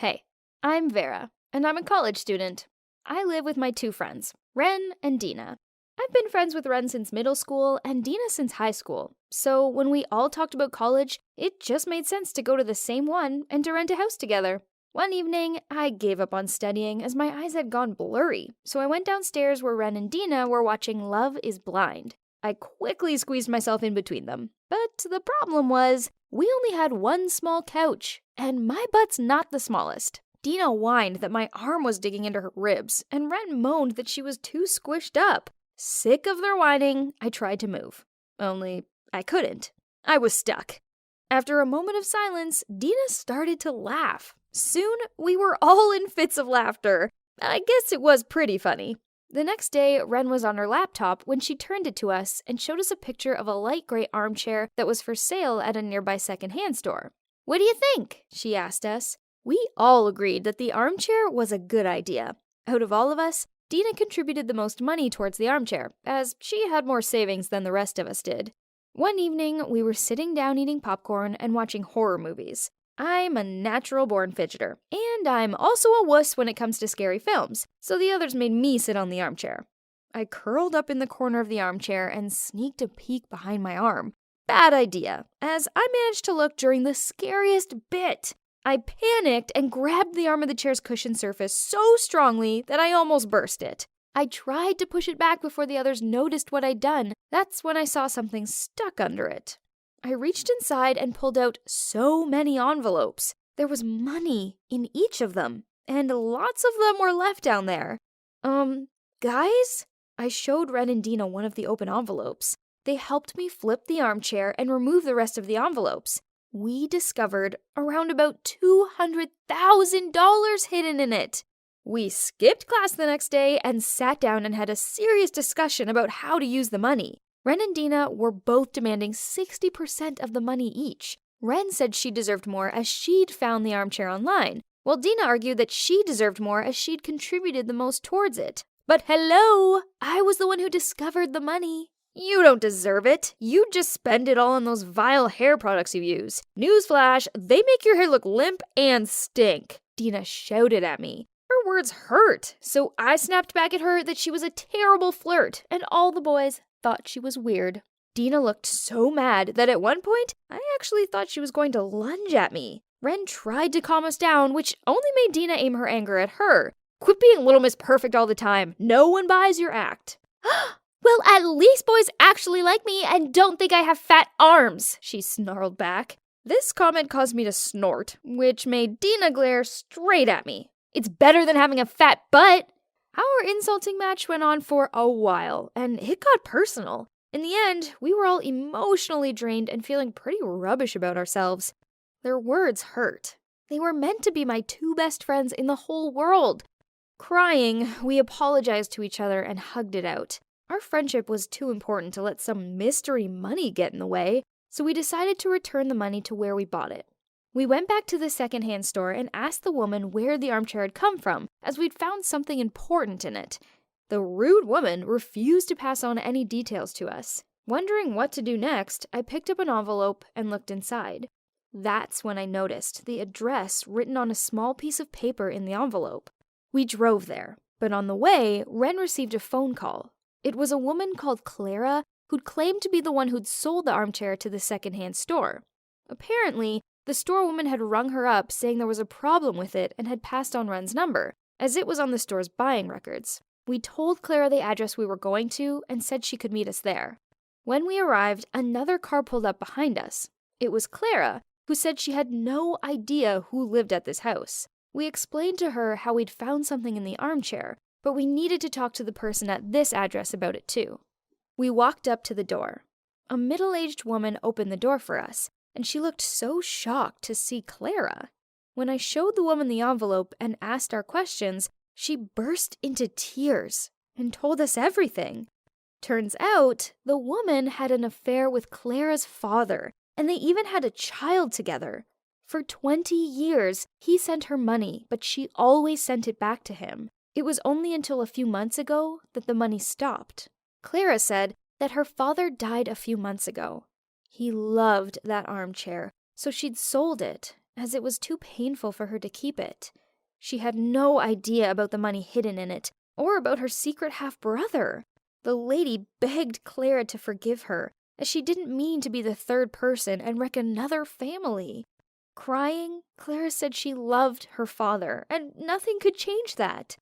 Hey, I'm Vera, and I'm a college student. I live with my two friends, Ren and Dina. I've been friends with Ren since middle school and Dina since high school, so when we all talked about college, it just made sense to go to the same one and to rent a house together. One evening, I gave up on studying as my eyes had gone blurry, so I went downstairs where Ren and Dina were watching Love is Blind. I quickly squeezed myself in between them, but the problem was, we only had one small couch, and my butt's not the smallest. Dina whined that my arm was digging into her ribs, and Ren moaned that she was too squished up. Sick of their whining, I tried to move. Only, I couldn't. I was stuck. After a moment of silence, Dina started to laugh. Soon, we were all in fits of laughter. I guess it was pretty funny. The next day, Ren was on her laptop when she turned it to us and showed us a picture of a light gray armchair that was for sale at a nearby secondhand store. "What do you think?" she asked us. We all agreed that the armchair was a good idea. Out of all of us, Dina contributed the most money towards the armchair, as she had more savings than the rest of us did. One evening, we were sitting down eating popcorn and watching horror movies. I'm a natural-born fidgeter, and I'm also a wuss when it comes to scary films, so the others made me sit on the armchair. I curled up in the corner of the armchair and sneaked a peek behind my arm. Bad idea, as I managed to look during the scariest bit. I panicked and grabbed the arm of the chair's cushion surface so strongly that I almost burst it. I tried to push it back before the others noticed what I'd done. That's when I saw something stuck under it. I reached inside and pulled out so many envelopes. There was money in each of them, and lots of them were left down there. Guys? I showed Ren and Dina one of the open envelopes. They helped me flip the armchair and remove the rest of the envelopes. We discovered around about $200,000 hidden in it. We skipped class the next day and sat down and had a serious discussion about how to use the money. Ren and Dina were both demanding 60% of the money each. Ren said she deserved more as she'd found the armchair online, while Dina argued that she deserved more as she'd contributed the most towards it. But hello, I was the one who discovered the money. You don't deserve it. You just spend it all on those vile hair products you use. Newsflash, they make your hair look limp and stink. Dina shouted at me. Her words hurt, so I snapped back at her that she was a terrible flirt, and all the boys thought she was weird. Dina looked so mad that at one point, I actually thought she was going to lunge at me. Ren tried to calm us down, which only made Dina aim her anger at her. Quit being Little Miss Perfect all the time. No one buys your act. "Well, at least boys actually like me and don't think I have fat arms," she snarled back. This comment caused me to snort, which made Dina glare straight at me. "It's better than having a fat butt." Our insulting match went on for a while, and it got personal. In the end, we were all emotionally drained and feeling pretty rubbish about ourselves. Their words hurt. They were meant to be my two best friends in the whole world. Crying, we apologized to each other and hugged it out. Our friendship was too important to let some mystery money get in the way, so we decided to return the money to where we bought it. We went back to the secondhand store and asked the woman where the armchair had come from, as we'd found something important in it. The rude woman refused to pass on any details to us. Wondering what to do next, I picked up an envelope and looked inside. That's when I noticed the address written on a small piece of paper in the envelope. We drove there, but on the way, Ren received a phone call. It was a woman called Clara who'd claimed to be the one who'd sold the armchair to the secondhand store. Apparently, the storewoman had rung her up saying there was a problem with it and had passed on Ren's number, as it was on the store's buying records. We told Clara the address we were going to and said she could meet us there. When we arrived, another car pulled up behind us. It was Clara, who said she had no idea who lived at this house. We explained to her how we'd found something in the armchair, but we needed to talk to the person at this address about it too. We walked up to the door. A middle-aged woman opened the door for us, and she looked so shocked to see Clara. When I showed the woman the envelope and asked our questions, she burst into tears and told us everything. Turns out, the woman had an affair with Clara's father, and they even had a child together. For 20 years, he sent her money, but she always sent it back to him. It was only until a few months ago that the money stopped. Clara said that her father died a few months ago. He loved that armchair, so she'd sold it, as it was too painful for her to keep it. She had no idea about the money hidden in it, or about her secret half-brother. The lady begged Clara to forgive her, as she didn't mean to be the third person and wreck another family. Crying, Clara said she loved her father, and nothing could change that.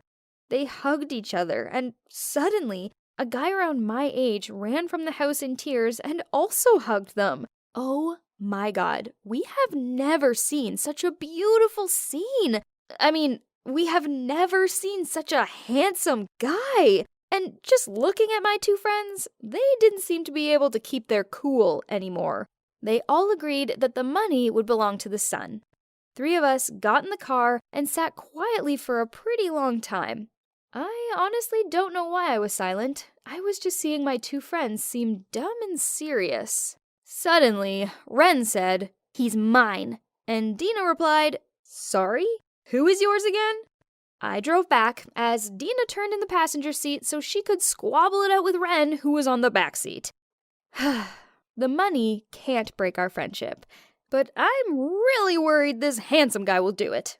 They hugged each other, and suddenly, a guy around my age ran from the house in tears and also hugged them. Oh my God, we have never seen such a beautiful scene. We have never seen such a handsome guy. And just looking at my two friends, they didn't seem to be able to keep their cool anymore. They all agreed that the money would belong to the son. 3 of us got in the car and sat quietly for a pretty long time. I honestly don't know why I was silent. I was just seeing my two friends seem dumb and serious. Suddenly, Ren said, "He's mine." And Dina replied, "Sorry? Who is yours again?" I drove back as Dina turned in the passenger seat so she could squabble it out with Ren, who was on the back seat. The money can't break our friendship, but I'm really worried this handsome guy will do it.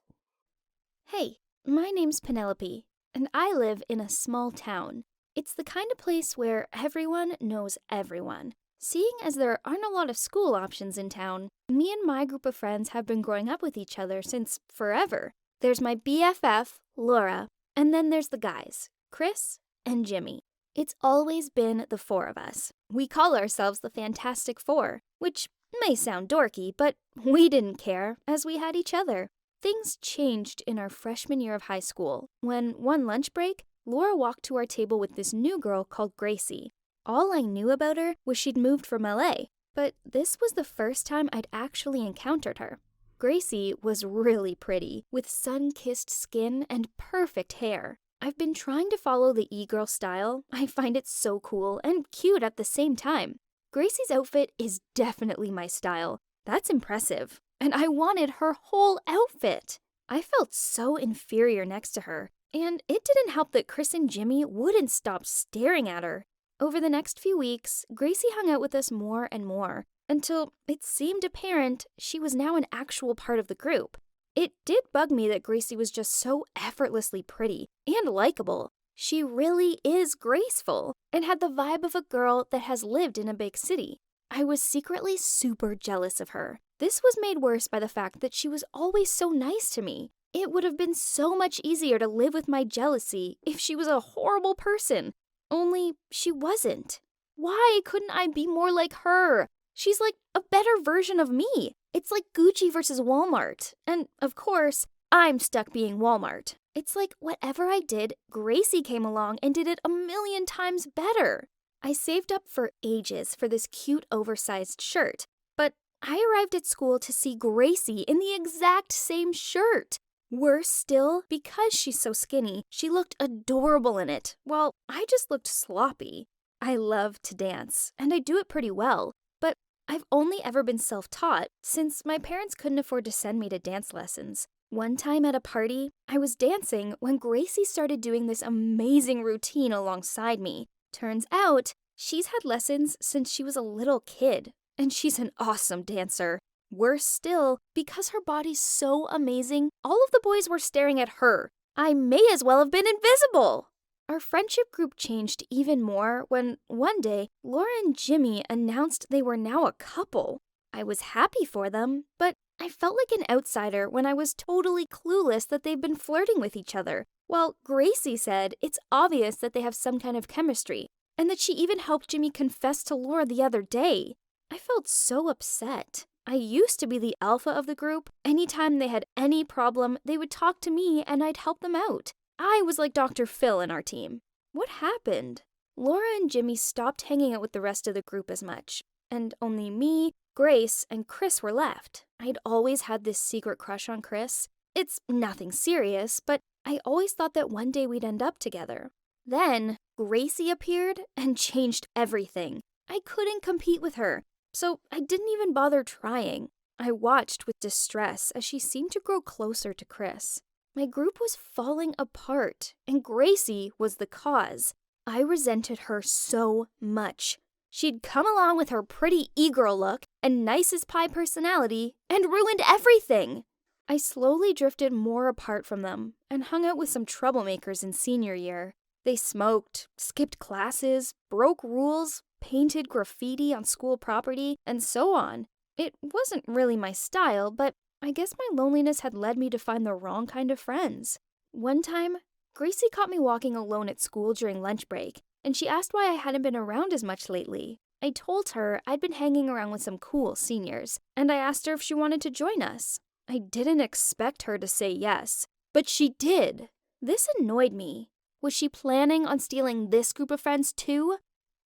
Hey, my name's Penelope, and I live in a small town. It's the kind of place where everyone knows everyone. Seeing as there aren't a lot of school options in town, me and my group of friends have been growing up with each other since forever. There's my BFF, Laura, and then there's the guys, Chris and Jimmy. It's always been the 4 of us. We call ourselves the Fantastic Four, which may sound dorky, but we didn't care as we had each other. Things changed in our freshman year of high school when one lunch break, Laura walked to our table with this new girl called Gracie. All I knew about her was she'd moved from LA, but this was the first time I'd actually encountered her. Gracie was really pretty, with sun-kissed skin and perfect hair. I've been trying to follow the e-girl style. I find it so cool and cute at the same time. Gracie's outfit is definitely my style. That's impressive. And I wanted her whole outfit. I felt so inferior next to her, and it didn't help that Chris and Jimmy wouldn't stop staring at her. Over the next few weeks, Gracie hung out with us more and more, until it seemed apparent she was now an actual part of the group. It did bug me that Gracie was just so effortlessly pretty and likable. She really is graceful and had the vibe of a girl that has lived in a big city. I was secretly super jealous of her. This was made worse by the fact that she was always so nice to me. It would have been so much easier to live with my jealousy if she was a horrible person. Only she wasn't. Why couldn't I be more like her? She's like a better version of me. It's like Gucci versus Walmart. And of course, I'm stuck being Walmart. It's like whatever I did, Gracie came along and did it a million times better. I saved up for ages for this cute oversized shirt, but I arrived at school to see Gracie in the exact same shirt. Worse still, because she's so skinny, she looked adorable in it, while I just looked sloppy. I love to dance, and I do it pretty well, but I've only ever been self-taught since my parents couldn't afford to send me to dance lessons. One time at a party, I was dancing when Gracie started doing this amazing routine alongside me. Turns out, she's had lessons since she was a little kid, and she's an awesome dancer. Worse still, because her body's so amazing, all of the boys were staring at her. I may as well have been invisible. Our friendship group changed even more when, one day, Laura and Jimmy announced they were now a couple. I was happy for them, but I felt like an outsider when I was totally clueless that they've been flirting with each other, while Gracie said it's obvious that they have some kind of chemistry, and that she even helped Jimmy confess to Laura the other day. I felt so upset. I used to be the alpha of the group. Anytime they had any problem, they would talk to me and I'd help them out. I was like Dr. Phil in our team. What happened? Laura and Jimmy stopped hanging out with the rest of the group as much, and only me, Grace, and Chris were left. I'd always had this secret crush on Chris. It's nothing serious, but I always thought that one day we'd end up together. Then, Gracie appeared and changed everything. I couldn't compete with her, so I didn't even bother trying. I watched with distress as she seemed to grow closer to Chris. My group was falling apart, and Gracie was the cause. I resented her so much. She'd come along with her pretty e-girl look and nice-as-pie personality and ruined everything. I slowly drifted more apart from them and hung out with some troublemakers in senior year. They smoked, skipped classes, broke rules, painted graffiti on school property, and so on. It wasn't really my style, but I guess my loneliness had led me to find the wrong kind of friends. One time, Gracie caught me walking alone at school during lunch break, and she asked why I hadn't been around as much lately. I told her I'd been hanging around with some cool seniors, and I asked her if she wanted to join us. I didn't expect her to say yes, but she did. This annoyed me. Was she planning on stealing this group of friends too?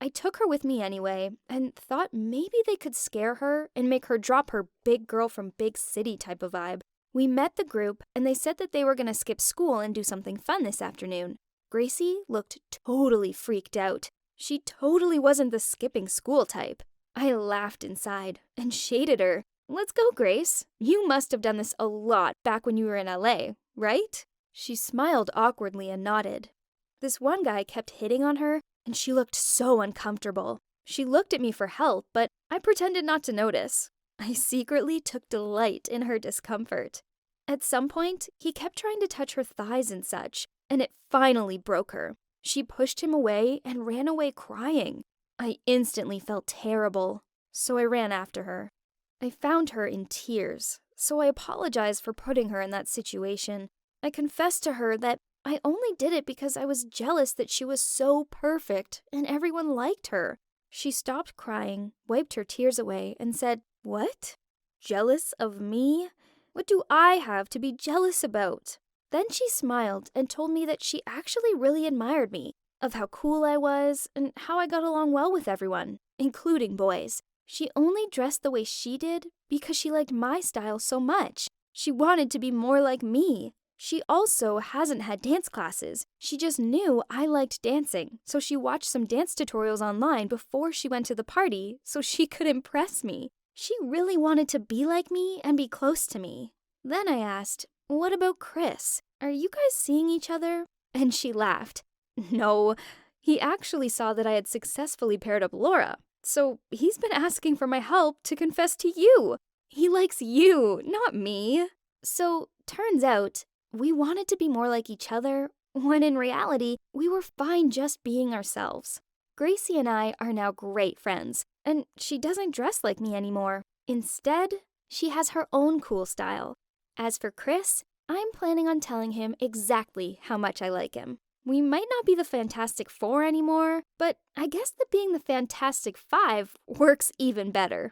I took her with me anyway, and thought maybe they could scare her and make her drop her big girl from big city type of vibe. We met the group, and they said that they were going to skip school and do something fun this afternoon. Gracie looked totally freaked out. She totally wasn't the skipping school type. I laughed inside and shaded her. Let's go, Grace. You must have done this a lot back when you were in LA, right? She smiled awkwardly and nodded. This one guy kept hitting on her, and she looked so uncomfortable. She looked at me for help, but I pretended not to notice. I secretly took delight in her discomfort. At some point, he kept trying to touch her thighs and such, and it finally broke her. She pushed him away and ran away crying. I instantly felt terrible, so I ran after her. I found her in tears, so I apologized for putting her in that situation. I confessed to her that I only did it because I was jealous that she was so perfect and everyone liked her. She stopped crying, wiped her tears away, and said, "What? Jealous of me? What do I have to be jealous about?" Then she smiled and told me that she actually really admired me, of how cool I was and how I got along well with everyone, including boys. She only dressed the way she did because she liked my style so much. She wanted to be more like me. She also hasn't had dance classes. She just knew I liked dancing, so she watched some dance tutorials online before she went to the party so she could impress me. She really wanted to be like me and be close to me. Then I asked, "What about Chris? Are you guys seeing each other?" And she laughed. "No, he actually saw that I had successfully paired up Laura. So he's been asking for my help to confess to you. He likes you, not me." So turns out we wanted to be more like each other, when in reality, we were fine just being ourselves. Gracie and I are now great friends, and she doesn't dress like me anymore. Instead, she has her own cool style. As for Chris, I'm planning on telling him exactly how much I like him. We might not be the Fantastic Four anymore, but I guess that being the Fantastic Five works even better.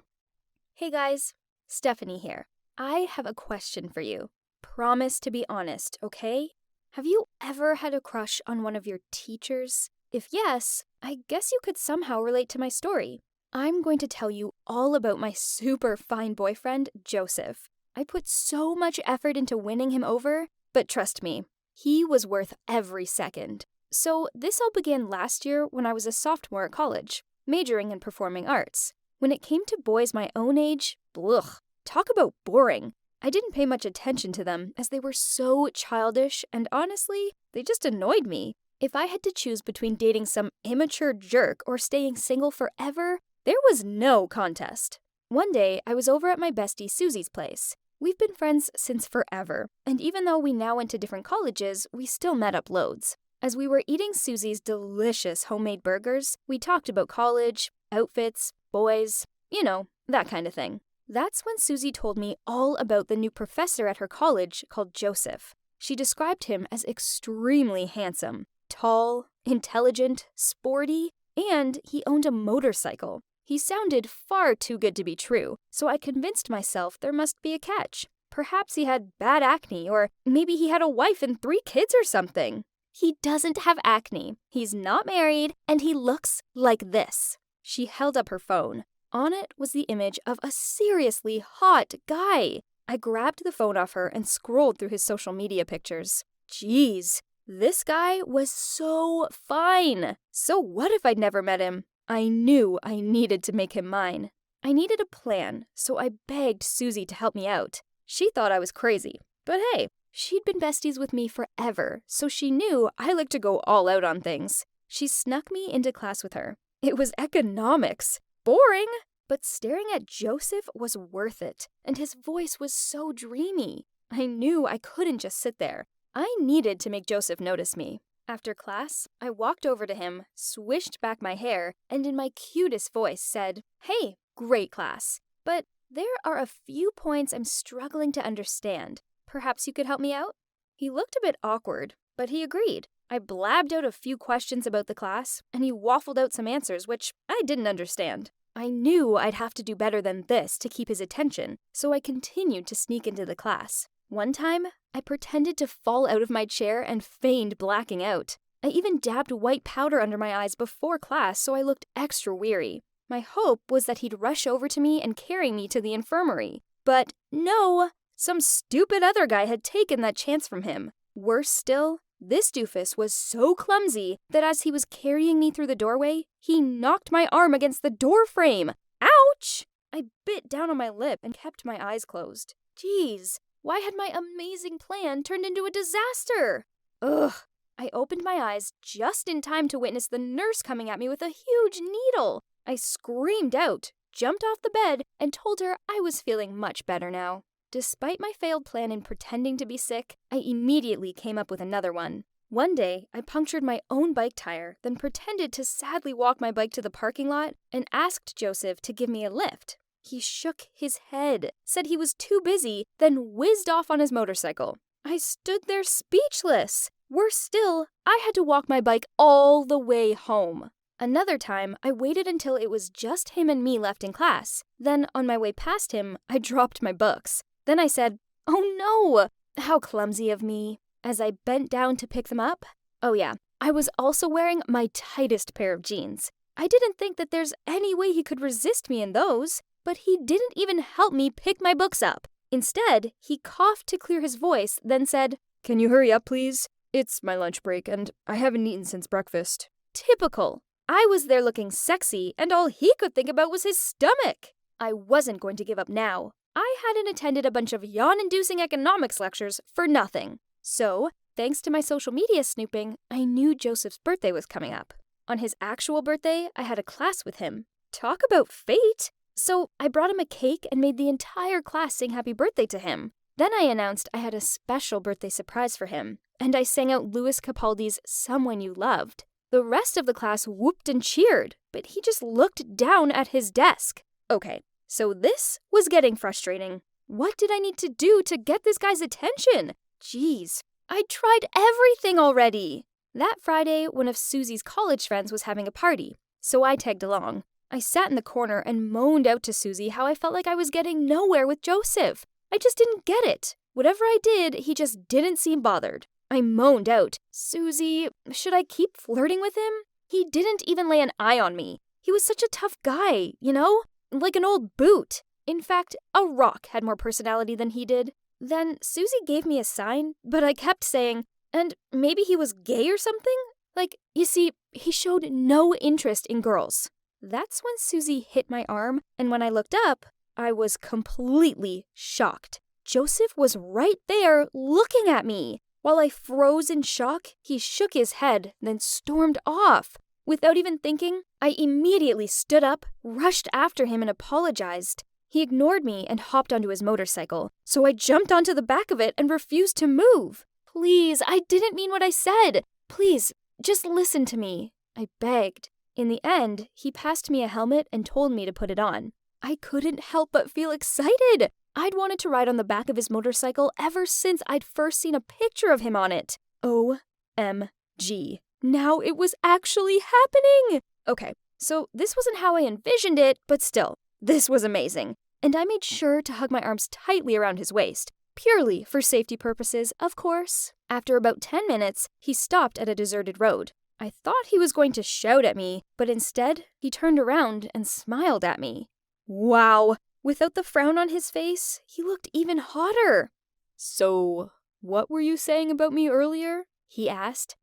Hey guys, Stephanie here. I have a question for you. Promise to be honest, okay? Have you ever had a crush on one of your teachers? If yes, I guess you could somehow relate to my story. I'm going to tell you all about my super fine boyfriend, Joseph. I put so much effort into winning him over, but trust me, he was worth every second. So this all began last year when I was a sophomore at college, majoring in performing arts. When it came to boys my own age, talk about boring. I didn't pay much attention to them as they were so childish and honestly, they just annoyed me. If I had to choose between dating some immature jerk or staying single forever, there was no contest. One day, I was over at my bestie Susie's place. We've been friends since forever, and even though we now went to different colleges, we still met up loads. As we were eating Susie's delicious homemade burgers, we talked about college, outfits, boys, that kind of thing. That's when Susie told me all about the new professor at her college called Joseph. She described him as extremely handsome, tall, intelligent, sporty, and he owned a motorcycle. He sounded far too good to be true, so I convinced myself there must be a catch. Perhaps he had bad acne, or maybe he had a wife and 3 kids or something. He doesn't have acne, he's not married, and he looks like this. She held up her phone. On it was the image of a seriously hot guy. I grabbed the phone off her and scrolled through his social media pictures. Jeez, this guy was so fine. So what if I'd never met him? I knew I needed to make him mine. I needed a plan, so I begged Susie to help me out. She thought I was crazy, but hey, she'd been besties with me forever, so she knew I like to go all out on things. She snuck me into class with her. It was economics. Boring, but staring at Joseph was worth it, and his voice was so dreamy. I knew I couldn't just sit there. I needed to make Joseph notice me. After class, I walked over to him, swished back my hair, and in my cutest voice said, "Hey, great class. But there are a few points I'm struggling to understand. Perhaps you could help me out?" He looked a bit awkward, but he agreed. I blabbed out a few questions about the class, and he waffled out some answers which I didn't understand. I knew I'd have to do better than this to keep his attention, so I continued to sneak into the class. One time, I pretended to fall out of my chair and feigned blacking out. I even dabbed white powder under my eyes before class so I looked extra weary. My hope was that he'd rush over to me and carry me to the infirmary. But no, some stupid other guy had taken that chance from him. Worse still, this doofus was so clumsy that as he was carrying me through the doorway, he knocked my arm against the door frame. Ouch! I bit down on my lip and kept my eyes closed. Jeez, why had my amazing plan turned into a disaster? Ugh. I opened my eyes just in time to witness the nurse coming at me with a huge needle. I screamed out, jumped off the bed, and told her I was feeling much better now. Despite my failed plan in pretending to be sick, I immediately came up with another one. One day, I punctured my own bike tire, then pretended to sadly walk my bike to the parking lot and asked Joseph to give me a lift. He shook his head, said he was too busy, then whizzed off on his motorcycle. I stood there speechless. Worse still, I had to walk my bike all the way home. Another time, I waited until it was just him and me left in class. Then, on my way past him, I dropped my books. Then I said, "Oh no! How clumsy of me," as I bent down to pick them up. Oh yeah, I was also wearing my tightest pair of jeans. I didn't think that there's any way he could resist me in those, but he didn't even help me pick my books up. Instead, he coughed to clear his voice, then said, "Can you hurry up, please? It's my lunch break, and I haven't eaten since breakfast." Typical. I was there looking sexy, and all he could think about was his stomach. I wasn't going to give up now. I hadn't attended a bunch of yawn-inducing economics lectures for nothing. So, thanks to my social media snooping, I knew Joseph's birthday was coming up. On his actual birthday, I had a class with him. Talk about fate! So, I brought him a cake and made the entire class sing happy birthday to him. Then I announced I had a special birthday surprise for him, and I sang out Louis Capaldi's "Someone You Loved." The rest of the class whooped and cheered, but he just looked down at his desk. Okay, so this was getting frustrating. What did I need to do to get this guy's attention? Jeez, I'd tried everything already. That Friday, one of Susie's college friends was having a party, so I tagged along. I sat in the corner and moaned out to Susie how I felt like I was getting nowhere with Joseph. I just didn't get it. Whatever I did, he just didn't seem bothered. I moaned out, "Susie, should I keep flirting with him? He didn't even lay an eye on me. He was such a tough guy, you know? Like an old boot. In fact, a rock had more personality than he did." Then Susie gave me a sign, but I kept saying, "And maybe he was gay or something?" Like, you see, he showed no interest in girls. That's when Susie hit my arm, and when I looked up, I was completely shocked. Joseph was right there looking at me. While I froze in shock, he shook his head, then stormed off. Without even thinking, I immediately stood up, rushed after him, and apologized. He ignored me and hopped onto his motorcycle, so I jumped onto the back of it and refused to move. "Please, I didn't mean what I said. Please, just listen to me," I begged. In the end, he passed me a helmet and told me to put it on. I couldn't help but feel excited. I'd wanted to ride on the back of his motorcycle ever since I'd first seen a picture of him on it. OMG. Now it was actually happening! Okay, so this wasn't how I envisioned it, but still, this was amazing. And I made sure to hug my arms tightly around his waist, purely for safety purposes, of course. After about 10 minutes, he stopped at a deserted road. I thought he was going to shout at me, but instead, he turned around and smiled at me. Wow! Without the frown on his face, he looked even hotter. "So, what were you saying about me earlier?" he asked.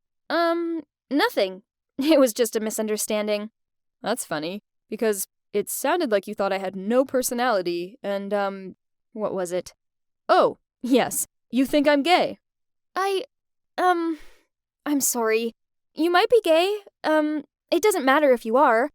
Nothing. It was just a misunderstanding." "That's funny, because it sounded like you thought I had no personality, and, what was it? Oh, yes, you think I'm gay." I'm sorry. You might be gay. It doesn't matter if you are.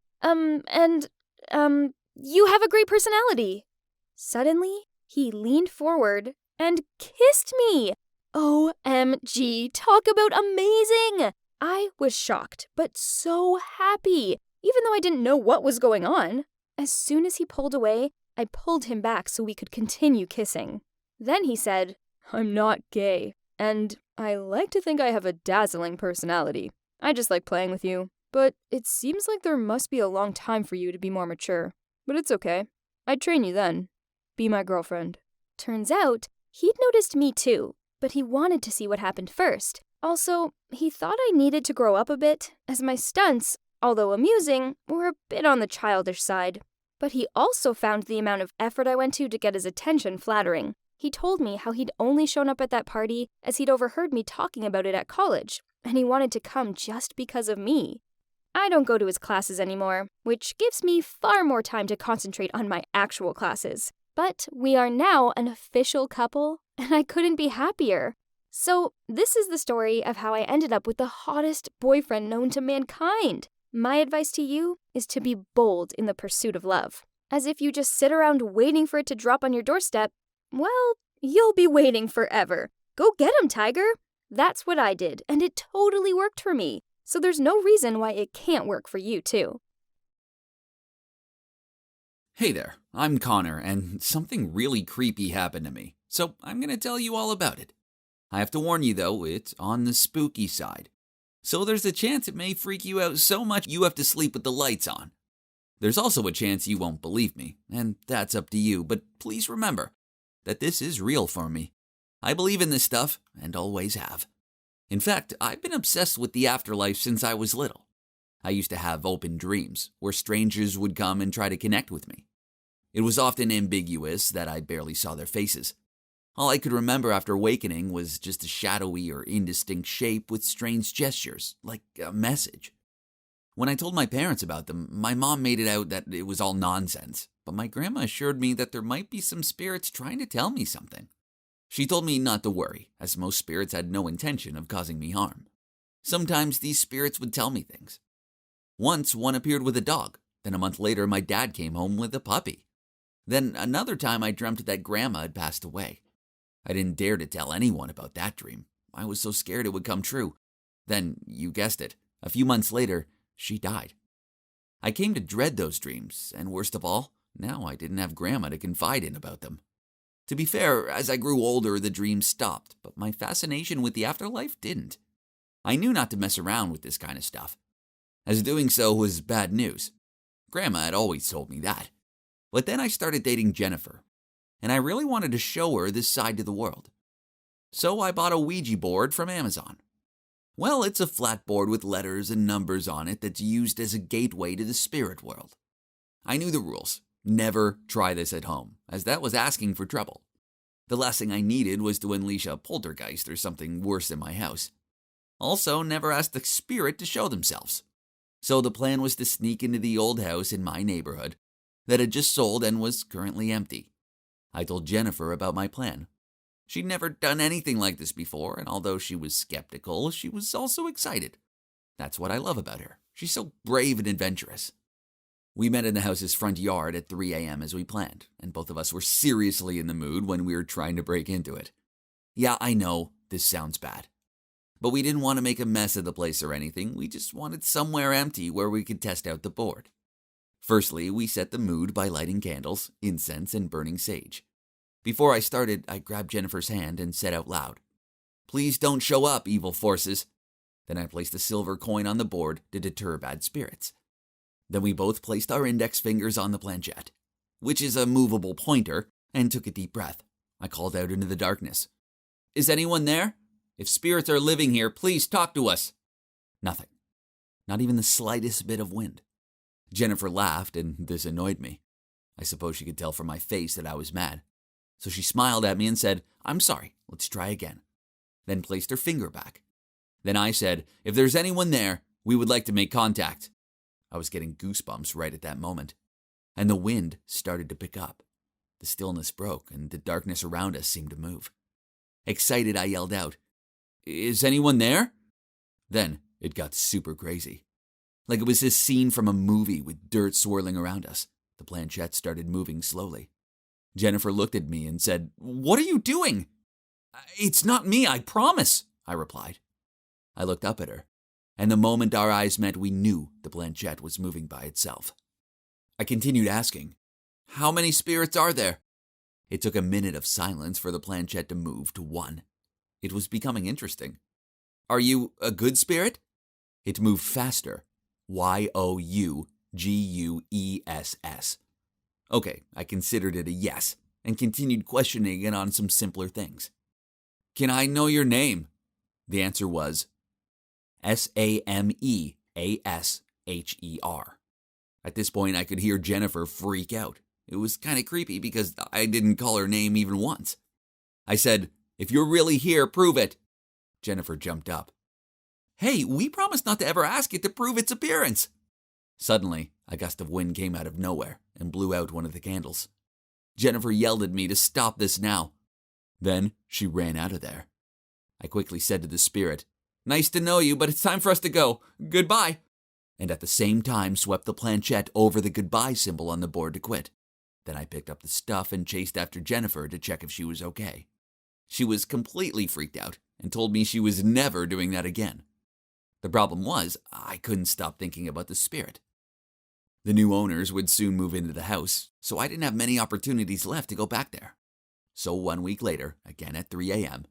You have a great personality." Suddenly, he leaned forward, and kissed me. OMG, talk about amazing! I was shocked, but so happy, even though I didn't know what was going on. As soon as he pulled away, I pulled him back so we could continue kissing. Then he said, "I'm not gay, and I like to think I have a dazzling personality. I just like playing with you, but it seems like there must be a long time for you to be more mature. But it's okay. I'd train you then. Be my girlfriend." Turns out, he'd noticed me too, but he wanted to see what happened first. Also, he thought I needed to grow up a bit, as my stunts, although amusing, were a bit on the childish side. But he also found the amount of effort I went to get his attention flattering. He told me how he'd only shown up at that party as he'd overheard me talking about it at college, and he wanted to come just because of me. I don't go to his classes anymore, which gives me far more time to concentrate on my actual classes. But we are now an official couple, and I couldn't be happier. So this is the story of how I ended up with the hottest boyfriend known to mankind. My advice to you is to be bold in the pursuit of love. As if you just sit around waiting for it to drop on your doorstep, well, you'll be waiting forever. Go get him, Tiger. That's what I did, and it totally worked for me. So there's no reason why it can't work for you, too. Hey there, I'm Connor, and something really creepy happened to me, so I'm going to tell you all about it. I have to warn you, though, it's on the spooky side. So there's a chance it may freak you out so much you have to sleep with the lights on. There's also a chance you won't believe me, and that's up to you, but please remember that this is real for me. I believe in this stuff, and always have. In fact, I've been obsessed with the afterlife since I was little. I used to have open dreams, where strangers would come and try to connect with me. It was often ambiguous that I barely saw their faces. All I could remember after awakening was just a shadowy or indistinct shape with strange gestures, like a message. When I told my parents about them, my mom made it out that it was all nonsense, but my grandma assured me that there might be some spirits trying to tell me something. She told me not to worry, as most spirits had no intention of causing me harm. Sometimes these spirits would tell me things. Once, one appeared with a dog. Then a month later, my dad came home with a puppy. Then another time, I dreamt that Grandma had passed away. I didn't dare to tell anyone about that dream. I was so scared it would come true. Then, you guessed it, a few months later, she died. I came to dread those dreams, and worst of all, now I didn't have Grandma to confide in about them. To be fair, as I grew older, the dreams stopped, but my fascination with the afterlife didn't. I knew not to mess around with this kind of stuff, as doing so was bad news. Grandma had always told me that. But then I started dating Jennifer, and I really wanted to show her this side to the world. So I bought a Ouija board from Amazon. Well, it's a flat board with letters and numbers on it that's used as a gateway to the spirit world. I knew the rules. Never try this at home, as that was asking for trouble. The last thing I needed was to unleash a poltergeist or something worse in my house. Also, never ask the spirit to show themselves. So the plan was to sneak into the old house in my neighborhood that had just sold and was currently empty. I told Jennifer about my plan. She'd never done anything like this before, and although she was skeptical, she was also excited. That's what I love about her. She's so brave and adventurous. We met in the house's front yard at 3 a.m. as we planned, and both of us were seriously in the mood when we were trying to break into it. Yeah, I know, this sounds bad. But we didn't want to make a mess of the place or anything, we just wanted somewhere empty where we could test out the board. Firstly, we set the mood by lighting candles, incense, and burning sage. Before I started, I grabbed Jennifer's hand and said out loud, "Please don't show up, evil forces." Then I placed a silver coin on the board to deter bad spirits. Then we both placed our index fingers on the planchette, which is a movable pointer, and took a deep breath. I called out into the darkness, "Is anyone there? If spirits are living here, please talk to us." Nothing. Not even the slightest bit of wind. Jennifer laughed, and this annoyed me. I suppose she could tell from my face that I was mad. So she smiled at me and said, "I'm sorry, let's try again." Then placed her finger back. Then I said, "If there's anyone there, we would like to make contact." I was getting goosebumps right at that moment. And the wind started to pick up. The stillness broke, and the darkness around us seemed to move. Excited, I yelled out, "Is anyone there?" Then it got super crazy. Like it was this scene from a movie with dirt swirling around us. The planchette started moving slowly. Jennifer looked at me and said, "What are you doing?" "It's not me, I promise," I replied. I looked up at her, and the moment our eyes met, we knew the planchette was moving by itself. I continued asking, "How many spirits are there?" It took a minute of silence for the planchette to move to 1. It was becoming interesting. "Are you a good spirit?" It moved faster. Youguess. Okay, I considered it a yes and continued questioning it on some simpler things. "Can I know your name?" The answer was Sameasher. At this point, I could hear Jennifer freak out. It was kind of creepy because I didn't call her name even once. I said, "If you're really here, prove it." Jennifer jumped up. "Hey, we promised not to ever ask it to prove its appearance." Suddenly, a gust of wind came out of nowhere and blew out one of the candles. Jennifer yelled at me to stop this now. Then she ran out of there. I quickly said to the spirit, "Nice to know you, but it's time for us to go. Goodbye." And at the same time swept the planchette over the goodbye symbol on the board to quit. Then I picked up the stuff and chased after Jennifer to check if she was okay. She was completely freaked out and told me she was never doing that again. The problem was, I couldn't stop thinking about the spirit. The new owners would soon move into the house, so I didn't have many opportunities left to go back there. So 1 week later, again at 3 a.m.,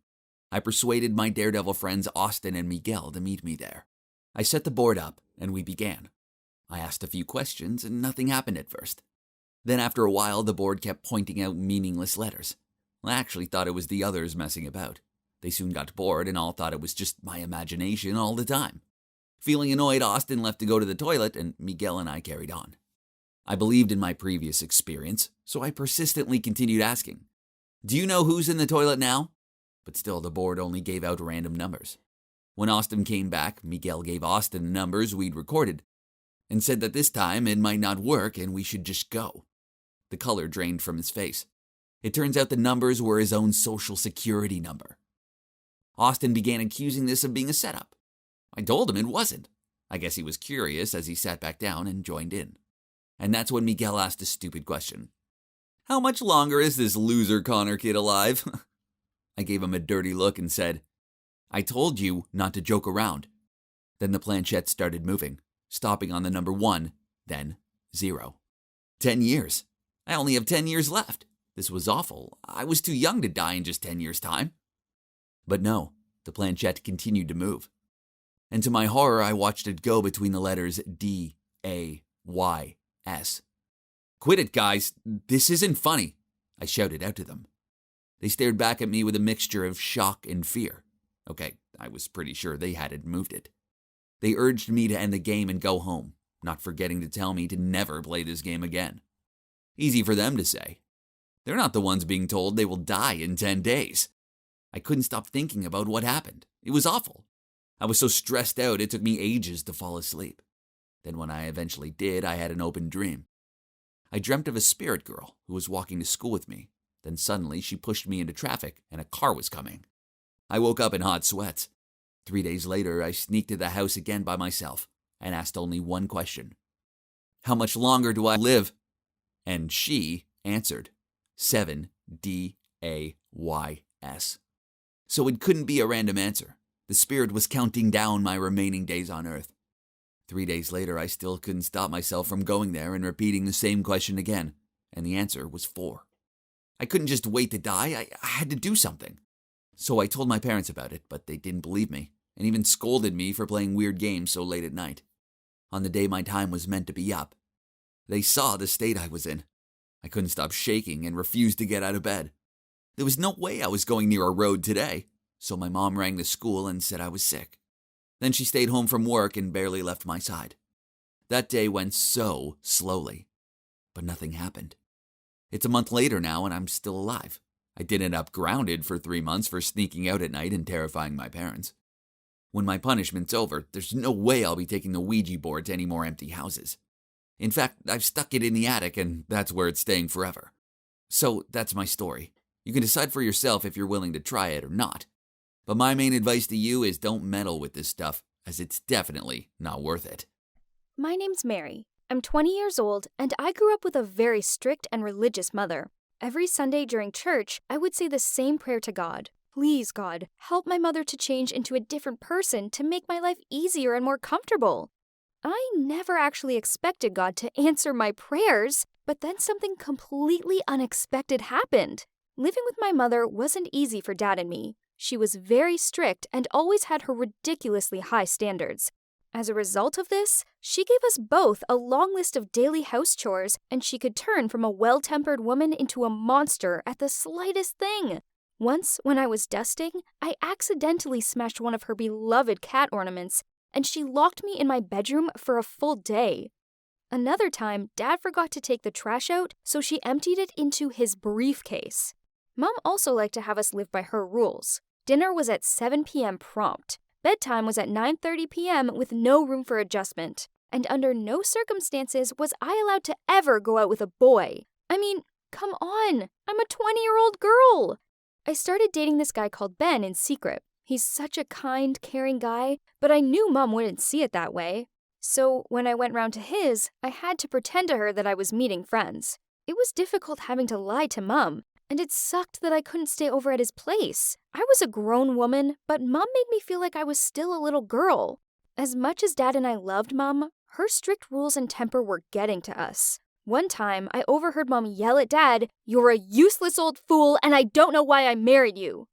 I persuaded my daredevil friends Austin and Miguel to meet me there. I set the board up, and we began. I asked a few questions, and nothing happened at first. Then after a while, the board kept pointing out meaningless letters. I actually thought it was the others messing about. They soon got bored and all thought it was just my imagination all the time. Feeling annoyed, Austin left to go to the toilet, and Miguel and I carried on. I believed in my previous experience, so I persistently continued asking, "Do you know who's in the toilet now?" But still, the board only gave out random numbers. When Austin came back, Miguel gave Austin the numbers we'd recorded and said that this time it might not work and we should just go. The color drained from his face. It turns out the numbers were his own social security number. Austin began accusing this of being a setup. I told him it wasn't. I guess he was curious as he sat back down and joined in. And that's when Miguel asked a stupid question. "How much longer is this loser Connor kid alive?" I gave him a dirty look and said, "I told you not to joke around." Then the planchette started moving, stopping on the number 1, then 0. 10 years. I only have 10 years left. This was awful. I was too young to die in just 10 years' time. But no, the planchette continued to move. And to my horror, I watched it go between the letters D-A-Y-S. "Quit it, guys. This isn't funny," I shouted out to them. They stared back at me with a mixture of shock and fear. Okay, I was pretty sure they hadn't moved it. They urged me to end the game and go home, not forgetting to tell me to never play this game again. Easy for them to say. They're not the ones being told they will die in 10 days. I couldn't stop thinking about what happened. It was awful. I was so stressed out it took me ages to fall asleep. Then when I eventually did, I had an open dream. I dreamt of a spirit girl who was walking to school with me. Then suddenly she pushed me into traffic and a car was coming. I woke up in hot sweats. 3 days later, I sneaked to the house again by myself and asked only one question. "How much longer do I live?" And she answered, 7 D-A-Y-S. So it couldn't be a random answer. The spirit was counting down my remaining days on Earth. 3 days later, I still couldn't stop myself from going there and repeating the same question again, and the answer was 4. I couldn't just wait to die. I had to do something. So I told my parents about it, but they didn't believe me, and even scolded me for playing weird games so late at night. On the day my time was meant to be up, they saw the state I was in. I couldn't stop shaking and refused to get out of bed. There was no way I was going near a road today, so my mom rang the school and said I was sick. Then she stayed home from work and barely left my side. That day went so slowly, but nothing happened. It's a month later now and I'm still alive. I did end up grounded for 3 months for sneaking out at night and terrifying my parents. When my punishment's over, there's no way I'll be taking the Ouija board to any more empty houses. In fact, I've stuck it in the attic and that's where it's staying forever. So that's my story. You can decide for yourself if you're willing to try it or not. But my main advice to you is don't meddle with this stuff, as it's definitely not worth it. My name's Mary. I'm 20 years old, and I grew up with a very strict and religious mother. Every Sunday during church, I would say the same prayer to God. Please, God, help my mother to change into a different person to make my life easier and more comfortable. I never actually expected God to answer my prayers, but then something completely unexpected happened. Living with my mother wasn't easy for Dad and me. She was very strict and always had her ridiculously high standards. As a result of this, she gave us both a long list of daily house chores, and she could turn from a well-tempered woman into a monster at the slightest thing. Once, when I was dusting, I accidentally smashed one of her beloved cat ornaments, and she locked me in my bedroom for a full day. Another time, Dad forgot to take the trash out, so she emptied it into his briefcase. Mom also liked to have us live by her rules. Dinner was at 7 p.m. prompt. Bedtime was at 9:30 p.m. with no room for adjustment. And under no circumstances was I allowed to ever go out with a boy. I mean, come on, I'm a 20-year-old girl. I started dating this guy called Ben in secret. He's such a kind, caring guy, but I knew Mom wouldn't see it that way. So when I went round to his, I had to pretend to her that I was meeting friends. It was difficult having to lie to Mom, and it sucked that I couldn't stay over at his place. I was a grown woman, but Mom made me feel like I was still a little girl. As much as Dad and I loved Mom, her strict rules and temper were getting to us. One time, I overheard Mom yell at Dad, "You're a useless old fool, and I don't know why I married you."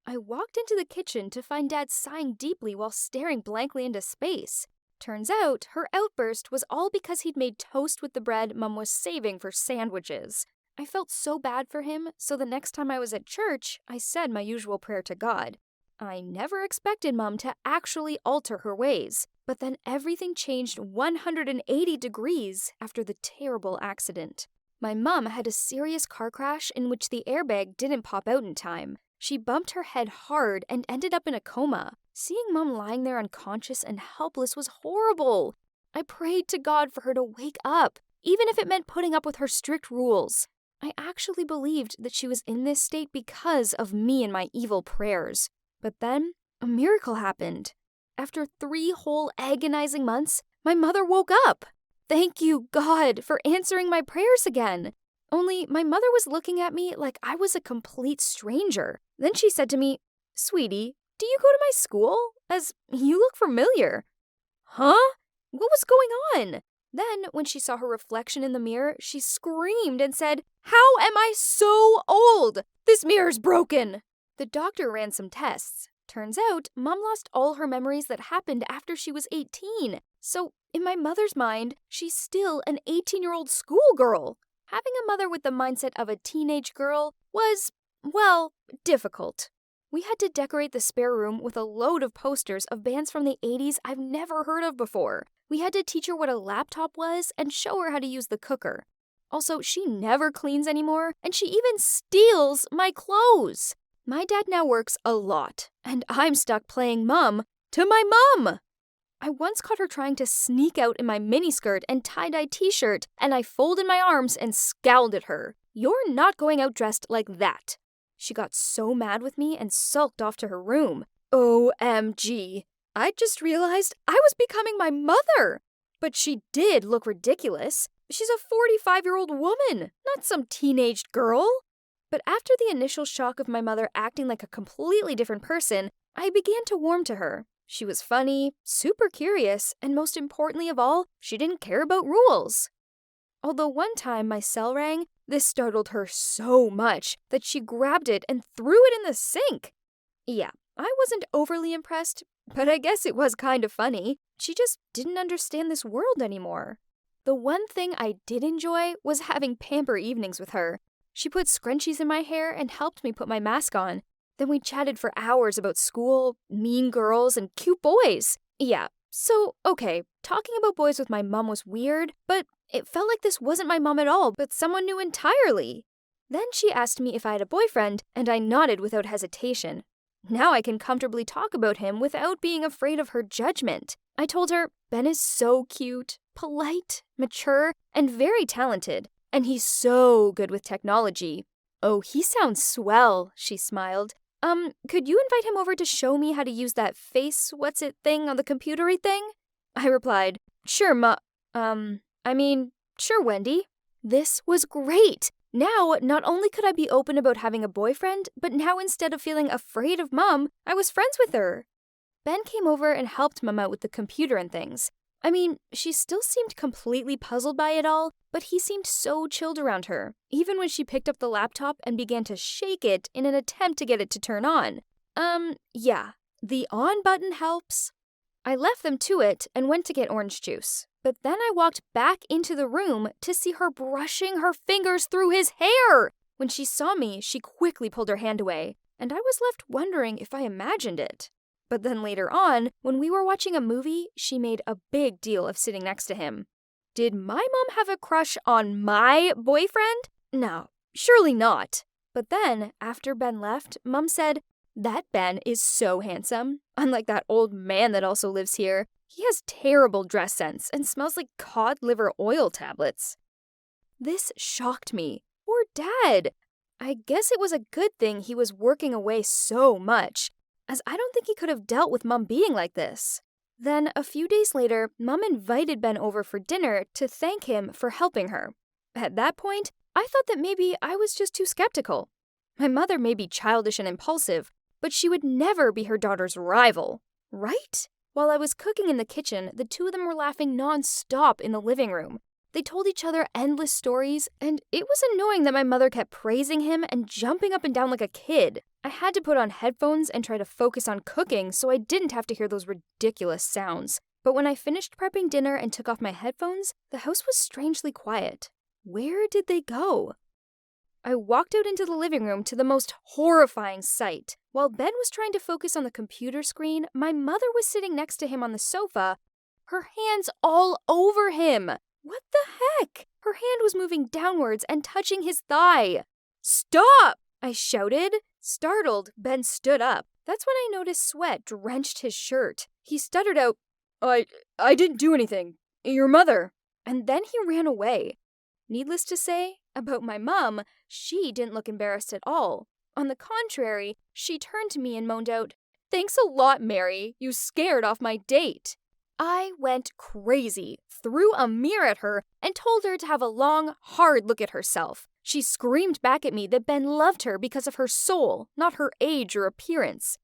I walked into the kitchen to find Dad sighing deeply while staring blankly into space. Turns out, her outburst was all because he'd made toast with the bread Mom was saving for sandwiches. I felt so bad for him, so the next time I was at church, I said my usual prayer to God. I never expected Mom to actually alter her ways, but then everything changed 180 degrees after the terrible accident. My mom had a serious car crash in which the airbag didn't pop out in time. She bumped her head hard and ended up in a coma. Seeing Mom lying there unconscious and helpless was horrible. I prayed to God for her to wake up, even if it meant putting up with her strict rules. I actually believed that she was in this state because of me and my evil prayers. But then, a miracle happened. After 3 whole agonizing months, my mother woke up. Thank you, God, for answering my prayers again. Only my mother was looking at me like I was a complete stranger. Then she said to me, "Sweetie, do you go to my school? As you look familiar." Huh? What was going on? Then, when she saw her reflection in the mirror, she screamed and said, "How am I so old? This mirror's broken." The doctor ran some tests. Turns out, Mom lost all her memories that happened after she was 18. So, in my mother's mind, she's still an 18-year-old schoolgirl. Having a mother with the mindset of a teenage girl was, well, difficult. We had to decorate the spare room with a load of posters of bands from the 80s I've never heard of before. We had to teach her what a laptop was and show her how to use the cooker. Also, she never cleans anymore, and she even steals my clothes. My dad now works a lot, and I'm stuck playing mom to my mom. I once caught her trying to sneak out in my miniskirt and tie-dye t-shirt, and I folded my arms and scowled at her. "You're not going out dressed like that." She got so mad with me and sulked off to her room. OMG. I just realized I was becoming my mother. But she did look ridiculous. She's a 45-year-old woman, not some teenaged girl. But after the initial shock of my mother acting like a completely different person, I began to warm to her. She was funny, super curious, and most importantly of all, she didn't care about rules. Although one time my cell rang, this startled her so much that she grabbed it and threw it in the sink. Yeah, I wasn't overly impressed, but I guess it was kind of funny. She just didn't understand this world anymore. The one thing I did enjoy was having pamper evenings with her. She put scrunchies in my hair and helped me put my mask on. Then we chatted for hours about school, mean girls, and cute boys. Yeah, so, okay, talking about boys with my mom was weird, but it felt like this wasn't my mom at all, but someone new entirely. Then she asked me if I had a boyfriend, and I nodded without hesitation. Now I can comfortably talk about him without being afraid of her judgment. I told her, Ben is so cute, polite, mature, and very talented, and he's so good with technology. Oh, he sounds swell, she smiled. Could you invite him over to show me how to use that face-what's-it thing on the computery thing? I replied, sure, sure, Wendy. This was great. Now, not only could I be open about having a boyfriend, but now instead of feeling afraid of Mom, I was friends with her. Ben came over and helped Mom out with the computer and things. I mean, she still seemed completely puzzled by it all, but he seemed so chilled around her, even when she picked up the laptop and began to shake it in an attempt to get it to turn on. Yeah, the on button helps. I left them to it and went to get orange juice, but then I walked back into the room to see her brushing her fingers through his hair. When she saw me, she quickly pulled her hand away, and I was left wondering if I imagined it. But then later on, when we were watching a movie, she made a big deal of sitting next to him. Did my mom have a crush on my boyfriend? No, surely not. But then, after Ben left, Mom said, "That Ben is so handsome. Unlike that old man that also lives here, he has terrible dress sense and smells like cod liver oil tablets." This shocked me. Poor Dad. I guess it was a good thing he was working away so much, as I don't think he could have dealt with Mom being like this. Then, a few days later, Mom invited Ben over for dinner to thank him for helping her. At that point, I thought that maybe I was just too skeptical. My mother may be childish and impulsive, but she would never be her daughter's rival, right? While I was cooking in the kitchen, the two of them were laughing non-stop in the living room. They told each other endless stories, and it was annoying that my mother kept praising him and jumping up and down like a kid. I had to put on headphones and try to focus on cooking so I didn't have to hear those ridiculous sounds. But when I finished prepping dinner and took off my headphones, the house was strangely quiet. Where did they go? I walked out into the living room to the most horrifying sight. While Ben was trying to focus on the computer screen, my mother was sitting next to him on the sofa, her hands all over him. What the heck? Her hand was moving downwards and touching his thigh. "Stop!" I shouted. Startled, Ben stood up. That's when I noticed sweat drenched his shirt. He stuttered out, I didn't do anything. Your mother." And then he ran away. Needless to say, about my mom, she didn't look embarrassed at all. On the contrary, she turned to me and moaned out, "Thanks a lot, Mary. You scared off my date." I went crazy, threw a mirror at her, and told her to have a long, hard look at herself. She screamed back at me that Ben loved her because of her soul, not her age or appearance.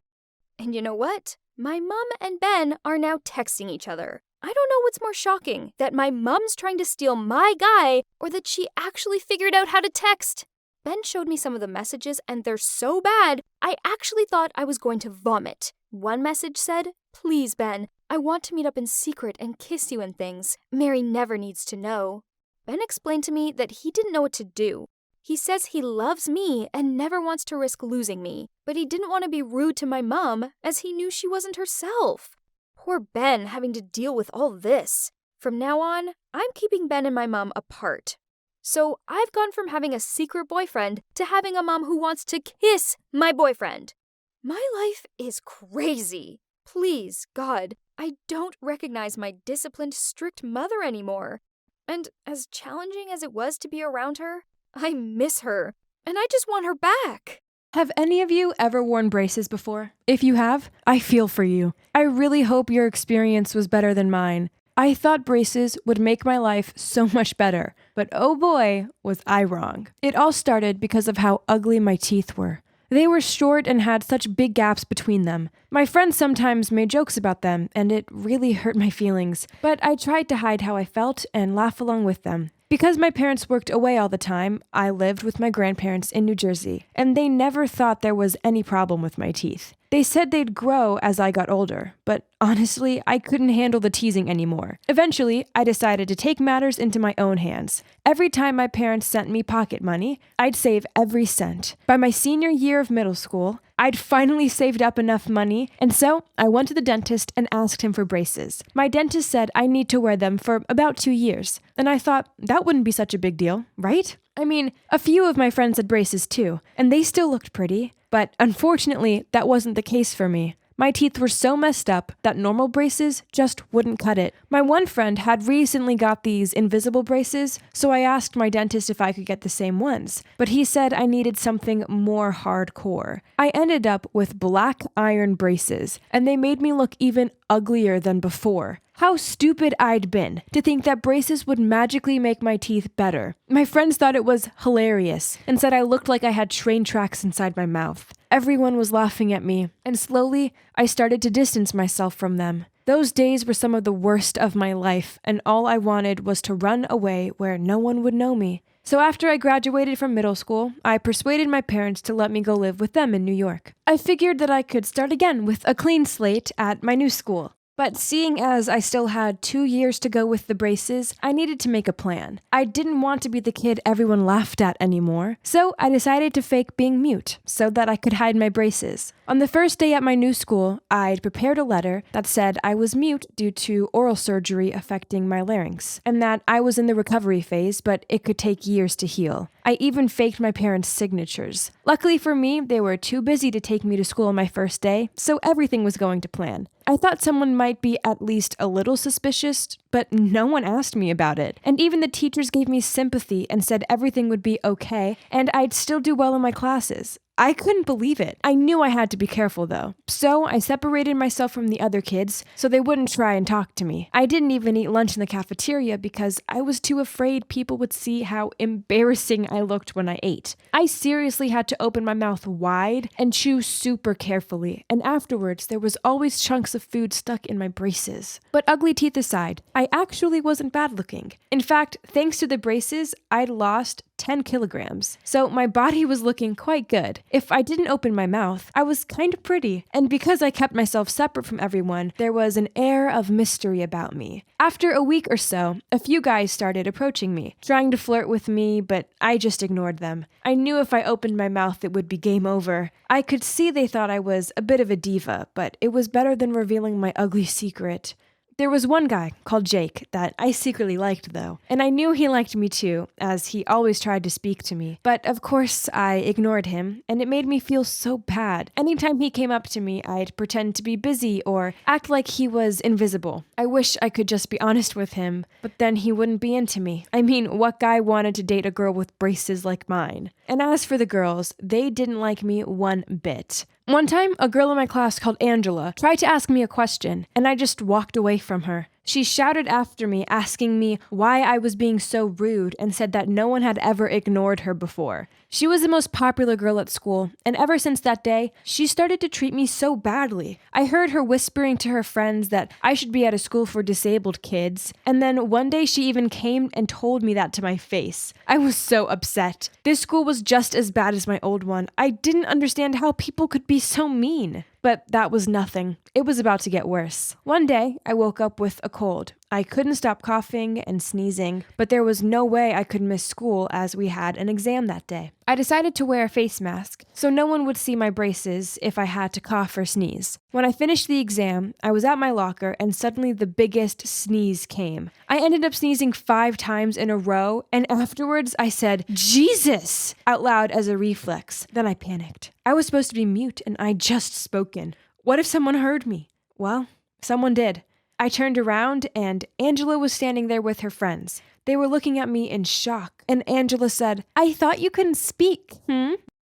And you know what? My mom and Ben are now texting each other. I don't know what's more shocking, that my mom's trying to steal my guy, or that she actually figured out how to text. Ben showed me some of the messages, and they're so bad, I actually thought I was going to vomit. One message said, "Please, Ben, I want to meet up in secret and kiss you and things. Mary never needs to know." Ben explained to me that he didn't know what to do. He says he loves me and never wants to risk losing me, but he didn't want to be rude to my mom as he knew she wasn't herself. Poor Ben having to deal with all this. From now on, I'm keeping Ben and my mom apart. So I've gone from having a secret boyfriend to having a mom who wants to kiss my boyfriend. My life is crazy. Please, God, I don't recognize my disciplined, strict mother anymore. And as challenging as it was to be around her, I miss her, and I just want her back. Have any of you ever worn braces before? If you have, I feel for you. I really hope your experience was better than mine. I thought braces would make my life so much better, but oh boy, was I wrong. It all started because of how ugly my teeth were. They were short and had such big gaps between them. My friends sometimes made jokes about them, and it really hurt my feelings, but I tried to hide how I felt and laugh along with them. Because my parents worked away all the time, I lived with my grandparents in New Jersey, and they never thought there was any problem with my teeth. They said they'd grow as I got older, but honestly, I couldn't handle the teasing anymore. Eventually, I decided to take matters into my own hands. Every time my parents sent me pocket money, I'd save every cent. By my senior year of middle school, I'd finally saved up enough money, and so I went to the dentist and asked him for braces. My dentist said I need to wear them for about 2 years, and I thought that wouldn't be such a big deal, right? I mean, a few of my friends had braces too, and they still looked pretty, but unfortunately, that wasn't the case for me. My teeth were so messed up that normal braces just wouldn't cut it. My one friend had recently got these invisible braces, so I asked my dentist if I could get the same ones, but he said I needed something more hardcore. I ended up with black iron braces, and they made me look even uglier than before. How stupid I'd been to think that braces would magically make my teeth better. My friends thought it was hilarious and said I looked like I had train tracks inside my mouth. Everyone was laughing at me, and slowly I started to distance myself from them. Those days were some of the worst of my life, and all I wanted was to run away where no one would know me. So after I graduated from middle school, I persuaded my parents to let me go live with them in New York. I figured that I could start again with a clean slate at my new school. But seeing as I still had 2 years to go with the braces, I needed to make a plan. I didn't want to be the kid everyone laughed at anymore, so I decided to fake being mute so that I could hide my braces. On the first day at my new school, I'd prepared a letter that said I was mute due to oral surgery affecting my larynx, and that I was in the recovery phase, but it could take years to heal. I even faked my parents' signatures. Luckily for me, they were too busy to take me to school on my first day, so everything was going to plan. I thought someone might be at least a little suspicious, but no one asked me about it. And even the teachers gave me sympathy and said everything would be okay, and I'd still do well in my classes. I couldn't believe it. I knew I had to be careful though. So I separated myself from the other kids so they wouldn't try and talk to me. I didn't even eat lunch in the cafeteria because I was too afraid people would see how embarrassing I looked when I ate. I seriously had to open my mouth wide and chew super carefully, and afterwards there was always chunks of food stuck in my braces. But ugly teeth aside, I actually wasn't bad looking. In fact, thanks to the braces, I'd lost 10 kilograms. So my body was looking quite good. If I didn't open my mouth, I was kind of pretty. And because I kept myself separate from everyone, there was an air of mystery about me. After a week or so, a few guys started approaching me, trying to flirt with me, but I just ignored them. I knew if I opened my mouth, it would be game over. I could see they thought I was a bit of a diva, but it was better than revealing my ugly secret. There was one guy called Jake that I secretly liked though, and I knew he liked me too, as he always tried to speak to me. But of course, I ignored him, and it made me feel so bad. Anytime he came up to me, I'd pretend to be busy or act like he was invisible. I wish I could just be honest with him, but then he wouldn't be into me. I mean, what guy wanted to date a girl with braces like mine? And as for the girls, they didn't like me one bit. One time, a girl in my class called Angela tried to ask me a question, and I just walked away from her. She shouted after me, asking me why I was being so rude, and said that no one had ever ignored her before. She was the most popular girl at school, and ever since that day, she started to treat me so badly. I heard her whispering to her friends that I should be at a school for disabled kids, and then one day she even came and told me that to my face. I was so upset. This school was just as bad as my old one. I didn't understand how people could be so mean. But that was nothing. It was about to get worse. One day, I woke up with a cold. I couldn't stop coughing and sneezing, but there was no way I could miss school as we had an exam that day. I decided to wear a face mask so no one would see my braces if I had to cough or sneeze. When I finished the exam, I was at my locker and suddenly the biggest sneeze came. I ended up sneezing 5 times in a row, and afterwards I said, "Jesus!" out loud as a reflex. Then I panicked. I was supposed to be mute and I'd just spoken. What if someone heard me? Well, someone did. I turned around and Angela was standing there with her friends. They were looking at me in shock, and Angela said, "I thought you couldn't speak,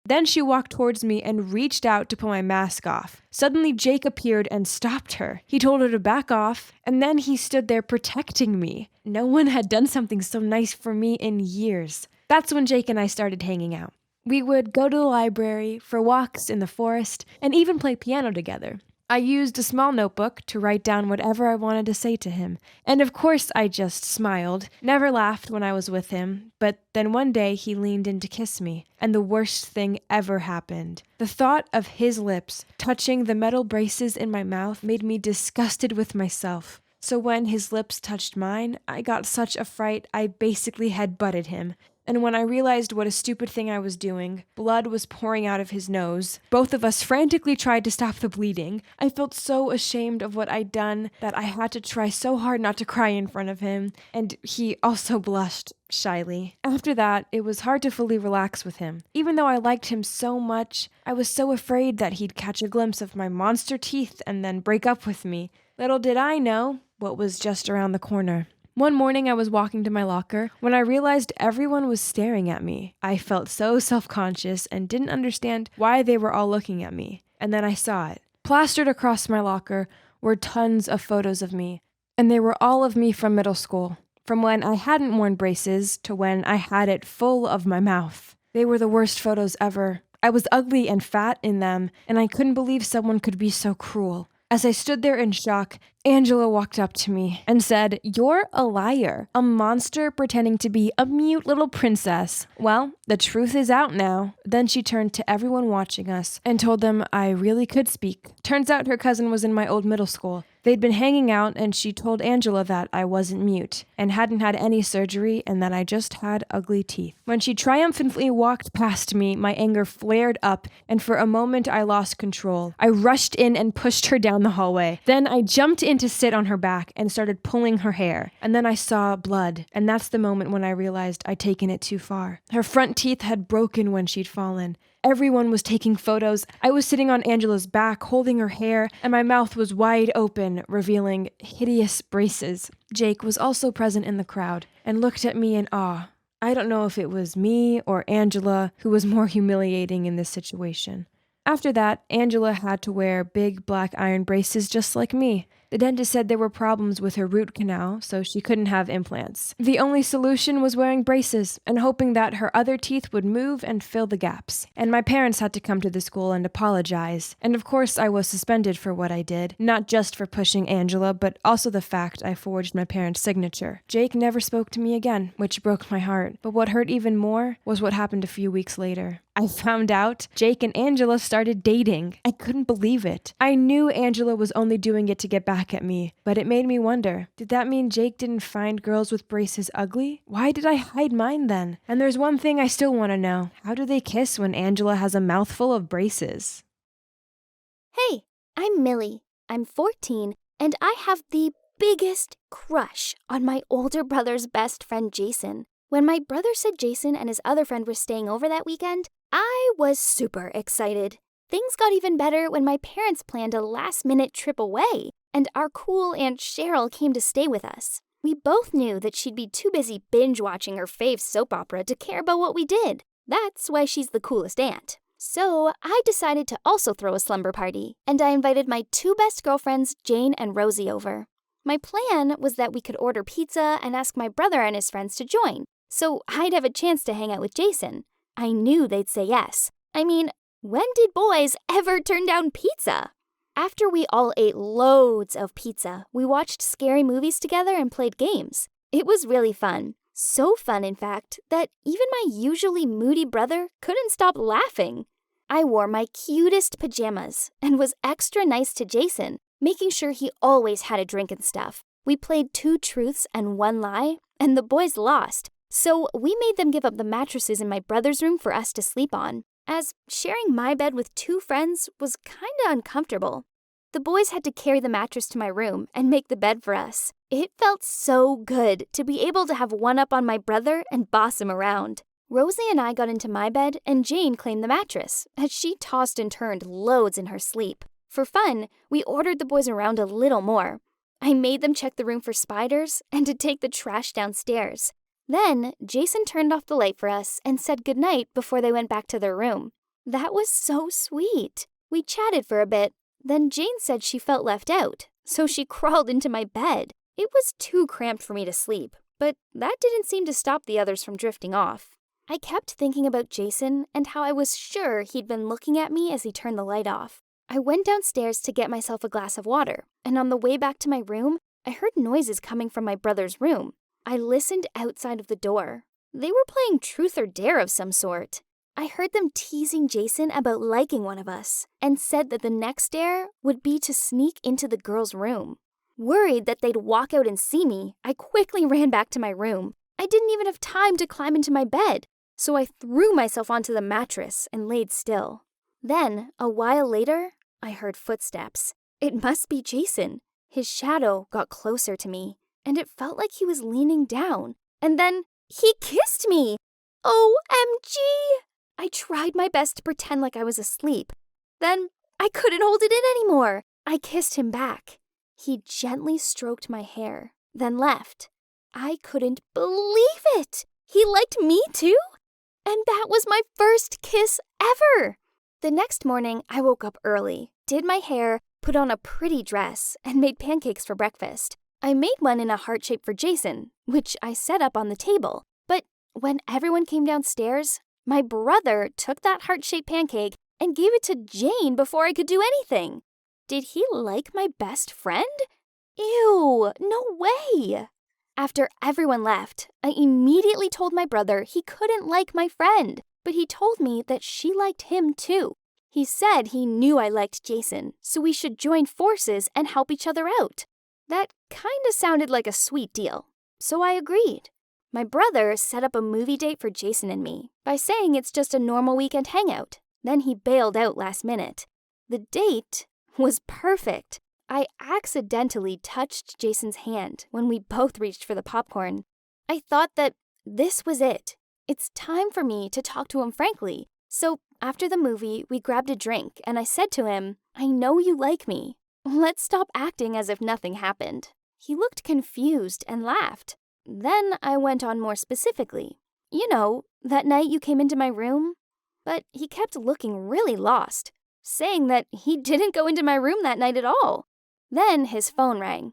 Then she walked towards me and reached out to pull my mask off. Suddenly, Jake appeared and stopped her. He told her to back off, and then he stood there protecting me. No one had done something so nice for me in years. That's when Jake and I started hanging out. We would go to the library, for walks in the forest, and even play piano together. I used a small notebook to write down whatever I wanted to say to him. And of course, I just smiled, never laughed when I was with him. But then one day he leaned in to kiss me, and the worst thing ever happened. The thought of his lips touching the metal braces in my mouth made me disgusted with myself. So when his lips touched mine, I got such a fright I basically headbutted him. And when I realized what a stupid thing I was doing, blood was pouring out of his nose. Both of us frantically tried to stop the bleeding. I felt so ashamed of what I'd done that I had to try so hard not to cry in front of him, and he also blushed shyly. After that, it was hard to fully relax with him. Even though I liked him so much, I was so afraid that he'd catch a glimpse of my monster teeth and then break up with me. Little did I know what was just around the corner. One morning I was walking to my locker when I realized everyone was staring at me. I felt so self-conscious and didn't understand why they were all looking at me. And then I saw it. Plastered across my locker were tons of photos of me, and they were all of me from middle school, from when I hadn't worn braces to when I had it full of my mouth. They were the worst photos ever. I was ugly and fat in them, and I couldn't believe someone could be so cruel. As I stood there in shock, Angela walked up to me and said, "You're a liar, a monster pretending to be a mute little princess. Well, the truth is out now." Then she turned to everyone watching us and told them I really could speak. Turns out her cousin was in my old middle school. They'd been hanging out, and she told Angela that I wasn't mute and hadn't had any surgery and that I just had ugly teeth. When she triumphantly walked past me, my anger flared up, and for a moment I lost control. I rushed in and pushed her down the hallway. Then I jumped in to sit on her back and started pulling her hair. And then I saw blood, and that's the moment when I realized I'd taken it too far. Her front teeth had broken when she'd fallen. Everyone was taking photos. I was sitting on Angela's back, holding her hair, and my mouth was wide open, revealing hideous braces. Jake was also present in the crowd and looked at me in awe. I don't know if it was me or Angela who was more humiliating in this situation. After that, Angela had to wear big black iron braces just like me. The dentist said there were problems with her root canal, so she couldn't have implants. The only solution was wearing braces and hoping that her other teeth would move and fill the gaps. And my parents had to come to the school and apologize. And of course, I was suspended for what I did, not just for pushing Angela, but also the fact I forged my parents' signature. Jake never spoke to me again, which broke my heart. But what hurt even more was what happened a few weeks later. I found out Jake and Angela started dating. I couldn't believe it. I knew Angela was only doing it to get back at me, but it made me wonder, did that mean Jake didn't find girls with braces ugly? Why did I hide mine then? And there's one thing I still want to know. How do they kiss when Angela has a mouthful of braces? Hey, I'm Millie. I'm 14, and I have the biggest crush on my older brother's best friend, Jason. When my brother said Jason and his other friend were staying over that weekend, I was super excited. Things got even better when my parents planned a last-minute trip away, and our cool Aunt Cheryl came to stay with us. We both knew that she'd be too busy binge-watching her fave soap opera to care about what we did. That's why she's the coolest aunt. So I decided to also throw a slumber party, and I invited my two best girlfriends, Jane and Rosie, over. My plan was that we could order pizza and ask my brother and his friends to join, so I'd have a chance to hang out with Jason. I knew they'd say yes. I mean, when did boys ever turn down pizza? After we all ate loads of pizza, we watched scary movies together and played games. It was really fun. So fun, in fact, that even my usually moody brother couldn't stop laughing. I wore my cutest pajamas and was extra nice to Jason, making sure he always had a drink and stuff. We played 2 truths and 1 lie, and the boys lost. So we made them give up the mattresses in my brother's room for us to sleep on, as sharing my bed with 2 friends was kinda uncomfortable. The boys had to carry the mattress to my room and make the bed for us. It felt so good to be able to have one up on my brother and boss him around. Rosie and I got into my bed, and Jane claimed the mattress, as she tossed and turned loads in her sleep. For fun, we ordered the boys around a little more. I made them check the room for spiders and to take the trash downstairs. Then, Jason turned off the light for us and said goodnight before they went back to their room. That was so sweet. We chatted for a bit. Then Jane said she felt left out, so she crawled into my bed. It was too cramped for me to sleep, but that didn't seem to stop the others from drifting off. I kept thinking about Jason and how I was sure he'd been looking at me as he turned the light off. I went downstairs to get myself a glass of water, and on the way back to my room, I heard noises coming from my brother's room. I listened outside of the door. They were playing truth or dare of some sort. I heard them teasing Jason about liking one of us and said that the next dare would be to sneak into the girl's room. Worried that they'd walk out and see me, I quickly ran back to my room. I didn't even have time to climb into my bed, so I threw myself onto the mattress and laid still. Then, a while later, I heard footsteps. It must be Jason. His shadow got closer to me, and it felt like he was leaning down. And then he kissed me! OMG! I tried my best to pretend like I was asleep. Then I couldn't hold it in anymore. I kissed him back. He gently stroked my hair, then left. I couldn't believe it! He liked me too? And that was my first kiss ever! The next morning, I woke up early, did my hair, put on a pretty dress, and made pancakes for breakfast. I made one in a heart shape for Jason, which I set up on the table. But when everyone came downstairs, my brother took that heart-shaped pancake and gave it to Jane before I could do anything. Did he like my best friend? Ew, no way! After everyone left, I immediately told my brother he couldn't like my friend, but he told me that she liked him too. He said he knew I liked Jason, so we should join forces and help each other out. That kinda sounded like a sweet deal, so I agreed. My brother set up a movie date for Jason and me by saying it's just a normal weekend hangout. Then he bailed out last minute. The date was perfect. I accidentally touched Jason's hand when we both reached for the popcorn. I thought that this was it. It's time for me to talk to him frankly. So after the movie, we grabbed a drink and I said to him, I know you like me. Let's stop acting as if nothing happened. He looked confused and laughed. Then I went on more specifically. You know, that night you came into my room? But he kept looking really lost, saying that he didn't go into my room that night at all. Then his phone rang.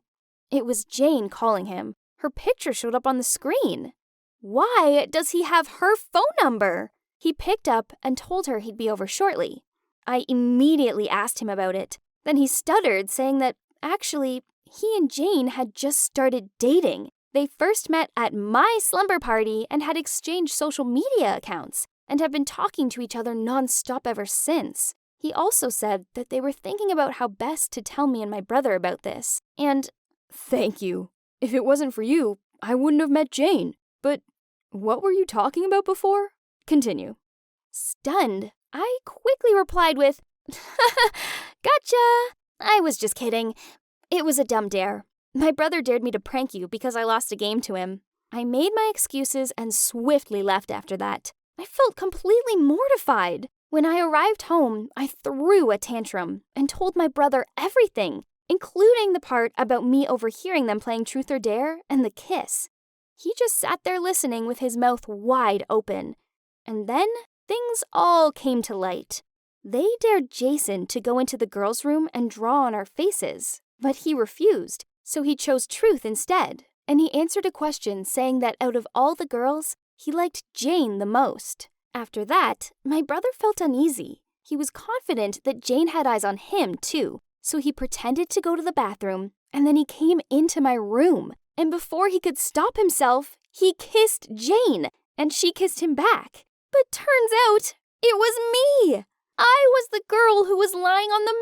It was Jane calling him. Her picture showed up on the screen. Why does he have her phone number? He picked up and told her he'd be over shortly. I immediately asked him about it. Then he stuttered, saying that actually, he and Jane had just started dating. They first met at my slumber party and had exchanged social media accounts and have been talking to each other nonstop ever since. He also said that they were thinking about how best to tell me and my brother about this. And thank you. If it wasn't for you, I wouldn't have met Jane. But what were you talking about before? Continue. Stunned, I quickly replied with, Gotcha! I was just kidding. It was a dumb dare. My brother dared me to prank you because I lost a game to him. I made my excuses and swiftly left after that. I felt completely mortified. When I arrived home, I threw a tantrum and told my brother everything, including the part about me overhearing them playing Truth or Dare and the kiss. He just sat there listening with his mouth wide open. And then things all came to light. They dared Jason to go into the girls' room and draw on our faces, but he refused, so he chose Truth instead. And he answered a question saying that out of all the girls, he liked Jane the most. After that, my brother felt uneasy. He was confident that Jane had eyes on him too, so he pretended to go to the bathroom, and then he came into my room. And before he could stop himself, he kissed Jane, and she kissed him back. But turns out, it was me! I was the girl who was lying on the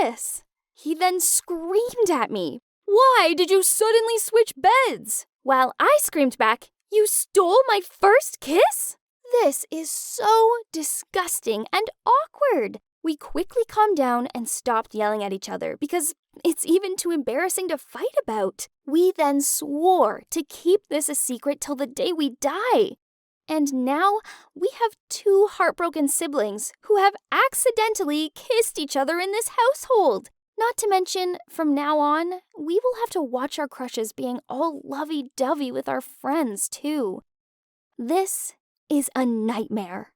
mattress! He then screamed at me. Why did you suddenly switch beds? While I screamed back, you stole my first kiss? This is so disgusting and awkward. We quickly calmed down and stopped yelling at each other because it's even too embarrassing to fight about. We then swore to keep this a secret till the day we die. And now we have 2 heartbroken siblings who have accidentally kissed each other in this household. Not to mention, from now on, we will have to watch our crushes being all lovey-dovey with our friends, too. This is a nightmare.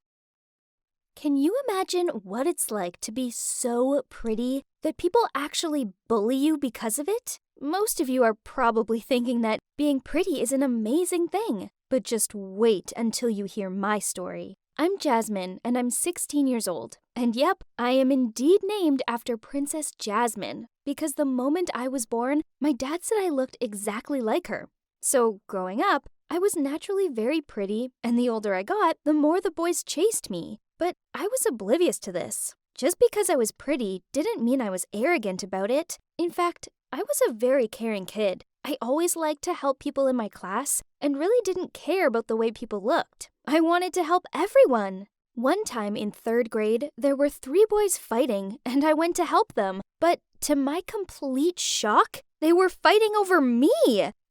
Can you imagine what it's like to be so pretty that people actually bully you because of it? Most of you are probably thinking that being pretty is an amazing thing, but just wait until you hear my story. I'm Jasmine, and I'm 16 years old. And yep, I am indeed named after Princess Jasmine, because the moment I was born, my dad said I looked exactly like her. So growing up, I was naturally very pretty, and the older I got, the more the boys chased me. But I was oblivious to this. Just because I was pretty didn't mean I was arrogant about it. In fact, I was a very caring kid. I always liked to help people in my class and really didn't care about the way people looked. I wanted to help everyone. One time in 3rd grade, there were 3 boys fighting, and I went to help them. But to my complete shock, they were fighting over me.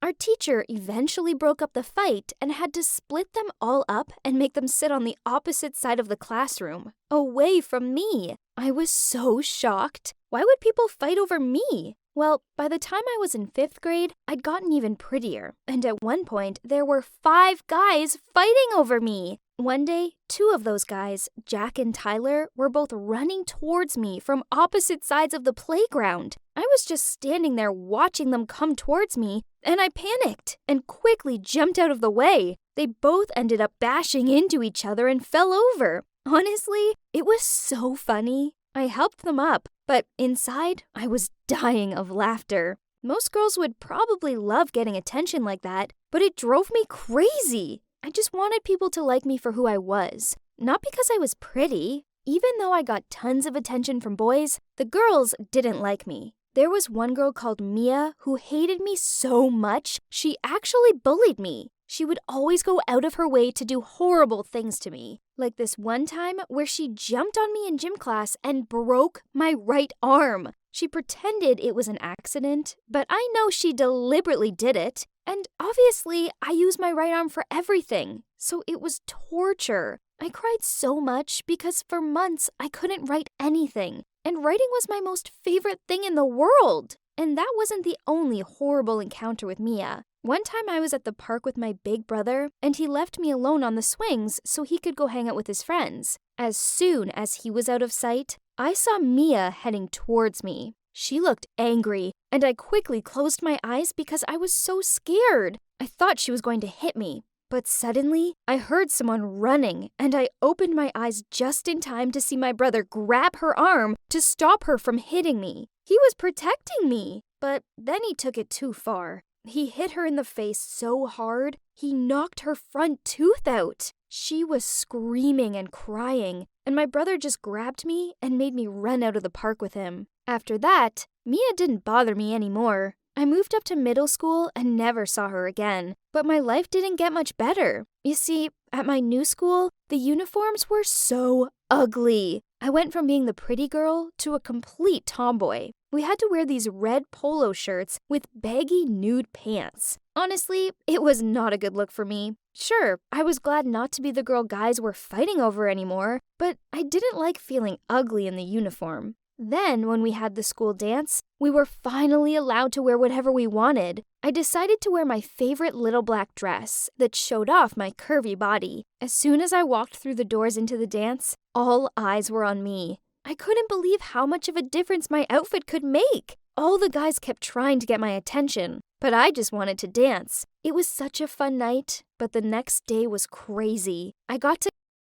Our teacher eventually broke up the fight and had to split them all up and make them sit on the opposite side of the classroom, away from me. I was so shocked. Why would people fight over me? Well, by the time I was in 5th grade, I'd gotten even prettier, and at one point, there were 5 guys fighting over me. One day, 2 of those guys, Jack and Tyler, were both running towards me from opposite sides of the playground. I was just standing there watching them come towards me, and I panicked and quickly jumped out of the way. They both ended up bashing into each other and fell over. Honestly, it was so funny. I helped them up, but inside, I was dying of laughter. Most girls would probably love getting attention like that, but it drove me crazy. I just wanted people to like me for who I was, not because I was pretty. Even though I got tons of attention from boys, the girls didn't like me. There was one girl called Mia who hated me so much, she actually bullied me. She would always go out of her way to do horrible things to me. Like this one time where she jumped on me in gym class and broke my right arm. She pretended it was an accident, but I know she deliberately did it. And obviously, I use my right arm for everything, so it was torture. I cried so much because for months I couldn't write anything, and writing was my most favorite thing in the world. And that wasn't the only horrible encounter with Mia. One time I was at the park with my big brother, and he left me alone on the swings so he could go hang out with his friends. As soon as he was out of sight, I saw Mia heading towards me. She looked angry, and I quickly closed my eyes because I was so scared. I thought she was going to hit me. But suddenly, I heard someone running, and I opened my eyes just in time to see my brother grab her arm to stop her from hitting me. He was protecting me, but then he took it too far. He hit her in the face so hard, he knocked her front tooth out. She was screaming and crying, and my brother just grabbed me and made me run out of the park with him. After that, Mia didn't bother me anymore. I moved up to middle school and never saw her again, but my life didn't get much better. You see, at my new school, the uniforms were so ugly. I went from being the pretty girl to a complete tomboy. We had to wear these red polo shirts with baggy nude pants. Honestly, it was not a good look for me. Sure, I was glad not to be the girl guys were fighting over anymore, but I didn't like feeling ugly in the uniform. Then, when we had the school dance, we were finally allowed to wear whatever we wanted. I decided to wear my favorite little black dress that showed off my curvy body. As soon as I walked through the doors into the dance, all eyes were on me. I couldn't believe how much of a difference my outfit could make. All the guys kept trying to get my attention, but I just wanted to dance. It was such a fun night, but the next day was crazy. I got to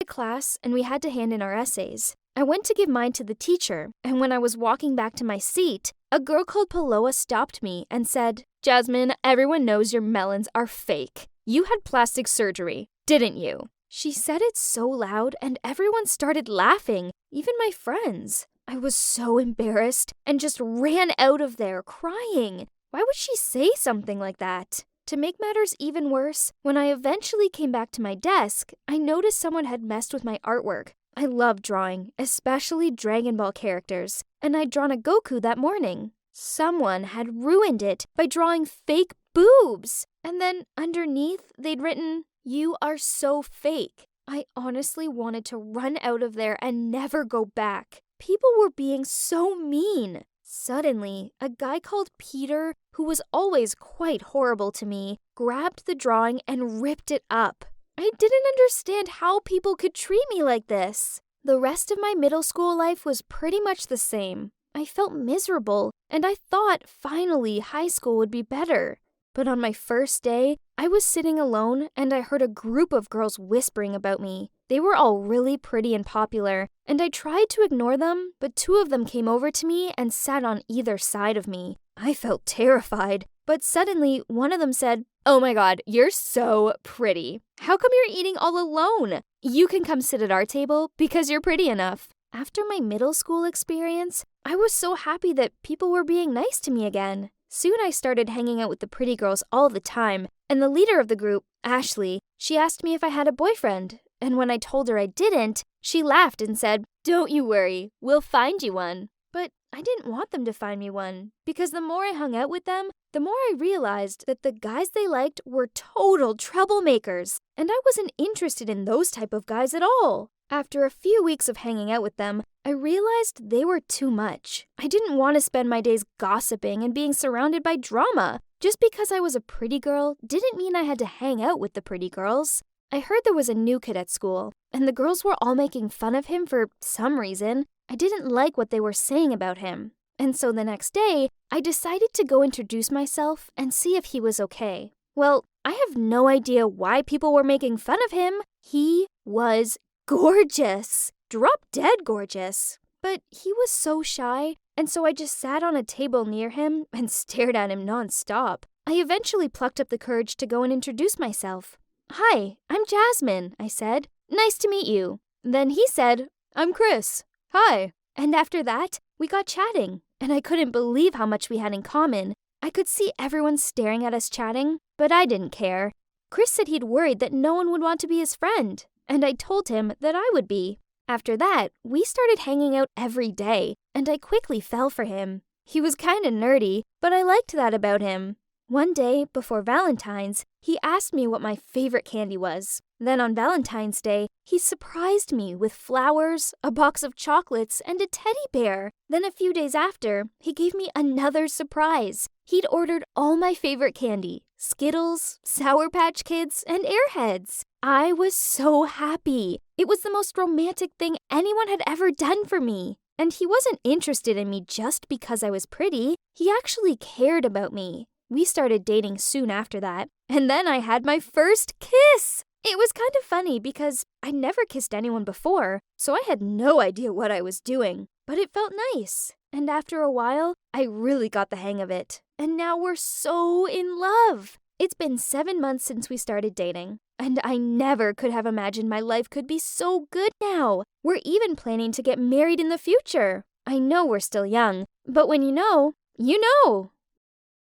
class and we had to hand in our essays. I went to give mine to the teacher, and when I was walking back to my seat, a girl called Paloa stopped me and said, "Jasmine, everyone knows your melons are fake. You had plastic surgery, didn't you?" She said it so loud, and everyone started laughing, even my friends. I was so embarrassed and just ran out of there crying. Why would she say something like that? To make matters even worse, when I eventually came back to my desk, I noticed someone had messed with my artwork. I love drawing, especially Dragon Ball characters, and I'd drawn a Goku that morning. Someone had ruined it by drawing fake boobs, and then underneath they'd written, "You are so fake." I honestly wanted to run out of there and never go back. People were being so mean. Suddenly, a guy called Peter, who was always quite horrible to me, grabbed the drawing and ripped it up. I didn't understand how people could treat me like this. The rest of my middle school life was pretty much the same. I felt miserable, and I thought finally high school would be better. But on my first day, I was sitting alone and I heard a group of girls whispering about me. They were all really pretty and popular, and I tried to ignore them, but 2 of them came over to me and sat on either side of me. I felt terrified, but suddenly one of them said, "Oh my God, you're so pretty. How come you're eating all alone? You can come sit at our table because you're pretty enough." After my middle school experience, I was so happy that people were being nice to me again. Soon I started hanging out with the pretty girls all the time, and the leader of the group, Ashley, she asked me if I had a boyfriend. And when I told her I didn't, she laughed and said, "Don't you worry, we'll find you one." But I didn't want them to find me one, because the more I hung out with them, the more I realized that the guys they liked were total troublemakers, and I wasn't interested in those type of guys at all. After a few weeks of hanging out with them, I realized they were too much. I didn't want to spend my days gossiping and being surrounded by drama. Just because I was a pretty girl didn't mean I had to hang out with the pretty girls. I heard there was a new kid at school, and the girls were all making fun of him for some reason. I didn't like what they were saying about him. And so the next day, I decided to go introduce myself and see if he was okay. Well, I have no idea why people were making fun of him. He was gorgeous. Drop dead gorgeous. But he was so shy, and so I just sat on a table near him and stared at him nonstop. I eventually plucked up the courage to go and introduce myself. "Hi, I'm Jasmine," I said. "Nice to meet you." Then he said, "I'm Chris. Hi." And after that, we got chatting, and I couldn't believe how much we had in common. I could see everyone staring at us chatting, but I didn't care. Chris said he'd worried that no one would want to be his friend, and I told him that I would be. After that, we started hanging out every day, and I quickly fell for him. He was kinda nerdy, but I liked that about him. One day, before Valentine's, he asked me what my favorite candy was. Then on Valentine's Day, he surprised me with flowers, a box of chocolates, and a teddy bear. Then a few days after, he gave me another surprise. He'd ordered all my favorite candy, Skittles, Sour Patch Kids, and Airheads. I was so happy. It was the most romantic thing anyone had ever done for me. And he wasn't interested in me just because I was pretty. He actually cared about me. We started dating soon after that, and then I had my first kiss. It was kind of funny because I'd never kissed anyone before, so I had no idea what I was doing, but it felt nice. And after a while, I really got the hang of it, and now we're so in love. It's been 7 months since we started dating, and I never could have imagined my life could be so good now. We're even planning to get married in the future. I know we're still young, but when you know, you know.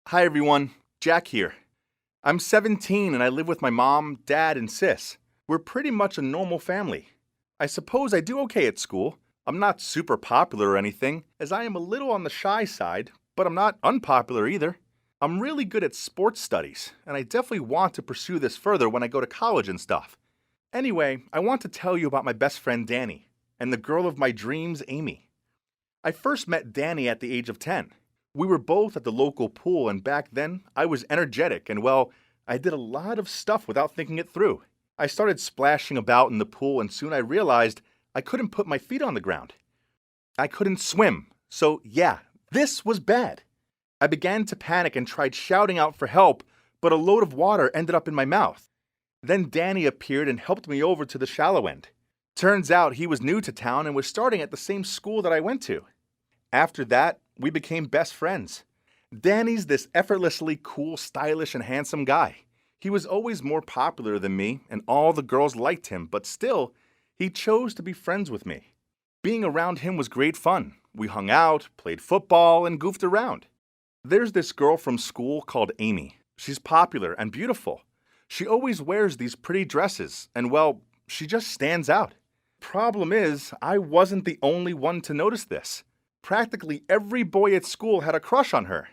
Hi everyone, Jack here. I'm 17 and I live with my mom, dad, and sis. We're pretty much a normal family. I suppose I do okay at school. I'm not super popular or anything, as I am a little on the shy side, but I'm not unpopular either. I'm really good at sports studies, and I definitely want to pursue this further when I go to college and stuff. Anyway, I want to tell you about my best friend Danny, and the girl of my dreams, Amy. I first met Danny at the age of 10. We were both at the local pool, and back then, I was energetic and, well, I did a lot of stuff without thinking it through. I started splashing about in the pool, and soon I realized I couldn't put my feet on the ground. I couldn't swim, so yeah, this was bad. I began to panic and tried shouting out for help, but a load of water ended up in my mouth. Then Danny appeared and helped me over to the shallow end. Turns out he was new to town and was starting at the same school that I went to. After that, we became best friends. Danny's this effortlessly cool, stylish, and handsome guy. He was always more popular than me, and all the girls liked him, but still, he chose to be friends with me. Being around him was great fun. We hung out, played football, and goofed around. There's this girl from school called Amy. She's popular and beautiful. She always wears these pretty dresses, and well, she just stands out. Problem is, I wasn't the only one to notice this. Practically every boy at school had a crush on her.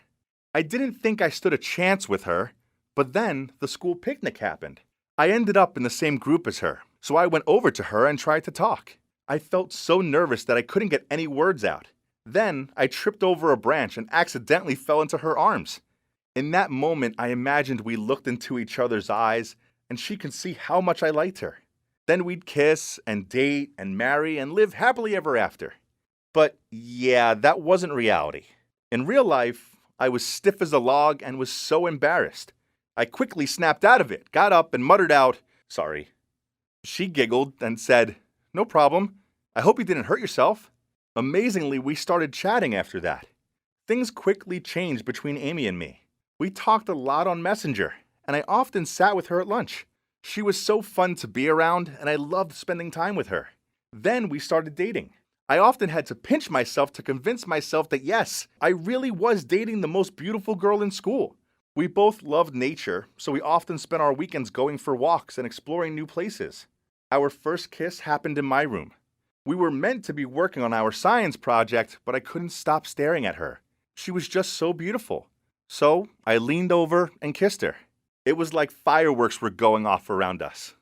I didn't think I stood a chance with her, but then the school picnic happened. I ended up in the same group as her, so I went over to her and tried to talk. I felt so nervous that I couldn't get any words out. Then I tripped over a branch and accidentally fell into her arms. In that moment, I imagined we looked into each other's eyes and she could see how much I liked her. Then we'd kiss and date and marry and live happily ever after. But yeah, that wasn't reality. In real life, I was stiff as a log and was so embarrassed. I quickly snapped out of it, got up and muttered out, "Sorry." She giggled and said, "No problem. I hope you didn't hurt yourself." Amazingly, we started chatting after that. Things quickly changed between Amy and me. We talked a lot on Messenger, and I often sat with her at lunch. She was so fun to be around, and I loved spending time with her. Then we started dating. I often had to pinch myself to convince myself that yes, I really was dating the most beautiful girl in school. We both loved nature, so we often spent our weekends going for walks and exploring new places. Our first kiss happened in my room. We were meant to be working on our science project, but I couldn't stop staring at her. She was just so beautiful. So I leaned over and kissed her. It was like fireworks were going off around us.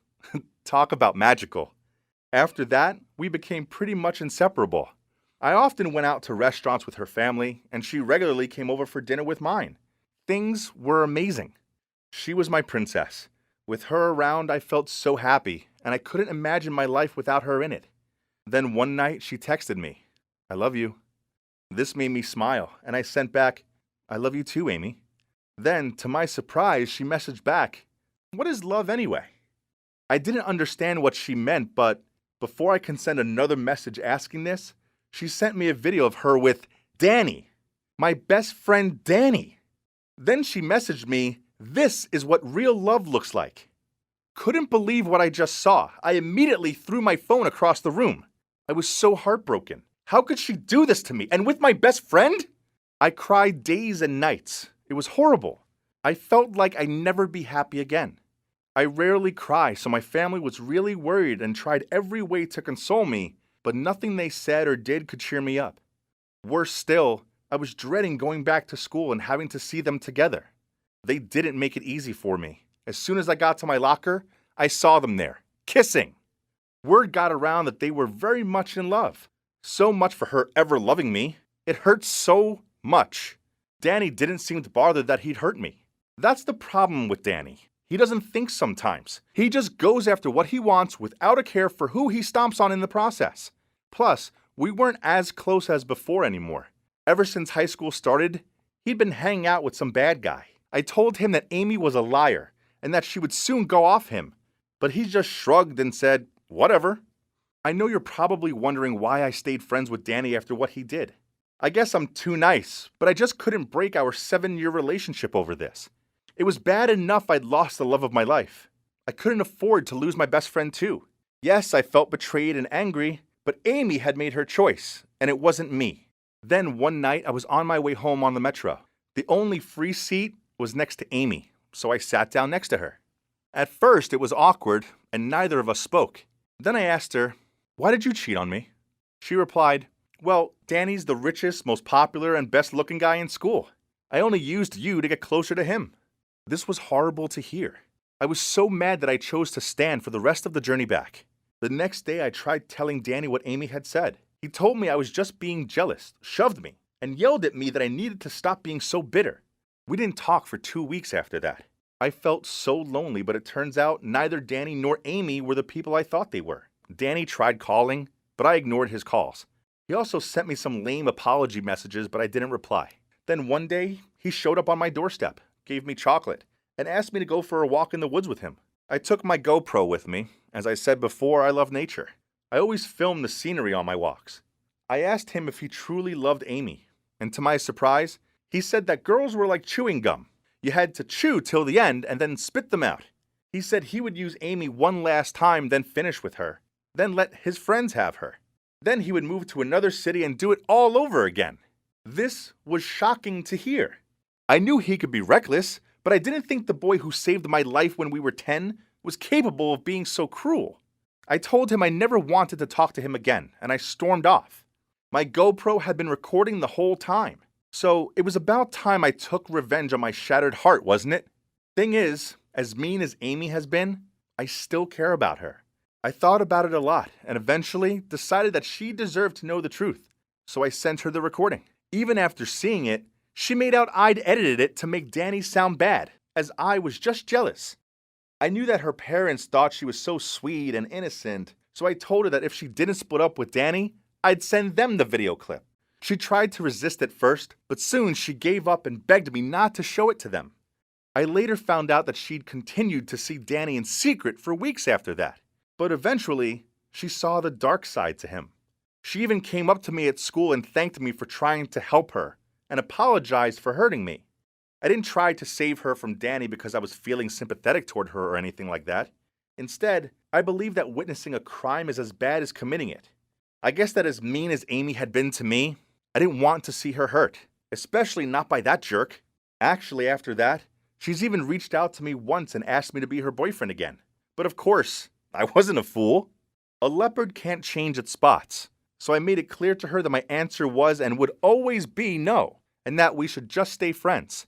Talk about magical. After that, we became pretty much inseparable. I often went out to restaurants with her family, and she regularly came over for dinner with mine. Things were amazing. She was my princess. With her around, I felt so happy, and I couldn't imagine my life without her in it. Then one night, she texted me, "I love you." This made me smile, and I sent back, "I love you too, Amy." Then, to my surprise, she messaged back, "What is love anyway?" I didn't understand what she meant, but before I can send another message asking this, she sent me a video of her with Danny, my best friend Danny. Then she messaged me, "This is what real love looks like." Couldn't believe what I just saw. I immediately threw my phone across the room. I was so heartbroken. How could she do this to me? And with my best friend? I cried days and nights. It was horrible. I felt like I'd never be happy again. I rarely cry, so my family was really worried and tried every way to console me, but nothing they said or did could cheer me up. Worse still, I was dreading going back to school and having to see them together. They didn't make it easy for me. As soon as I got to my locker, I saw them there, kissing. Word got around that they were very much in love. So much for her ever loving me. It hurt so much. Danny didn't seem to bother that he'd hurt me. That's the problem with Danny. He doesn't think sometimes. He just goes after what he wants without a care for who he stomps on in the process. Plus, we weren't as close as before anymore. Ever since high school started, he'd been hanging out with some bad guy. I told him that Amy was a liar and that she would soon go off him, but he just shrugged and said, "Whatever." I know you're probably wondering why I stayed friends with Danny after what he did. I guess I'm too nice, but I just couldn't break our 7-year relationship over this. It was bad enough I'd lost the love of my life. I couldn't afford to lose my best friend too. Yes, I felt betrayed and angry, but Amy had made her choice, and it wasn't me. Then one night I was on my way home on the metro. The only free seat was next to Amy, so I sat down next to her. At first it was awkward, and neither of us spoke. Then I asked her, "Why did you cheat on me?" She replied, "Well, Danny's the richest, most popular, and best-looking guy in school. I only used you to get closer to him." This was horrible to hear. I was so mad that I chose to stand for the rest of the journey back. The next day I tried telling Danny what Amy had said. He told me I was just being jealous, shoved me, and yelled at me that I needed to stop being so bitter. We didn't talk for 2 weeks after that. I felt so lonely, but it turns out neither Danny nor Amy were the people I thought they were. Danny tried calling, but I ignored his calls. He also sent me some lame apology messages, but I didn't reply. Then one day, he showed up on my doorstep, gave me chocolate, and asked me to go for a walk in the woods with him. I took my GoPro with me. As I said before, I love nature. I always film the scenery on my walks. I asked him if he truly loved Amy, and to my surprise, he said that girls were like chewing gum. You had to chew till the end and then spit them out. He said he would use Amy one last time, then finish with her, then let his friends have her. Then he would move to another city and do it all over again. This was shocking to hear. I knew he could be reckless, but I didn't think the boy who saved my life when we were 10 was capable of being so cruel. I told him I never wanted to talk to him again, and I stormed off. My GoPro had been recording the whole time, so it was about time I took revenge on my shattered heart, wasn't it? Thing is, as mean as Amy has been, I still care about her. I thought about it a lot, and eventually decided that she deserved to know the truth, so I sent her the recording. Even after seeing it, she made out I'd edited it to make Danny sound bad, as I was just jealous. I knew that her parents thought she was so sweet and innocent, so I told her that if she didn't split up with Danny, I'd send them the video clip. She tried to resist at first, but soon she gave up and begged me not to show it to them. I later found out that she'd continued to see Danny in secret for weeks after that, but eventually, she saw the dark side to him. She even came up to me at school and thanked me for trying to help her, and apologized for hurting me. I didn't try to save her from Danny because I was feeling sympathetic toward her or anything like that. Instead, I believe that witnessing a crime is as bad as committing it. I guess that as mean as Amy had been to me, I didn't want to see her hurt, especially not by that jerk. Actually, after that, she's even reached out to me once and asked me to be her boyfriend again. But of course, I wasn't a fool. A leopard can't change its spots. So I made it clear to her that my answer was and would always be no, and that we should just stay friends.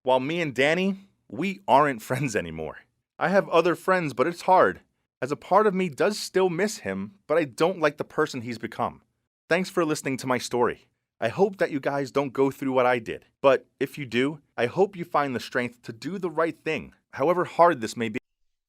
While me and Danny, we aren't friends anymore. I have other friends, but it's hard, as a part of me does still miss him, but I don't like the person he's become. Thanks for listening to my story. I hope that you guys don't go through what I did, but if you do, I hope you find the strength to do the right thing, however hard this may be.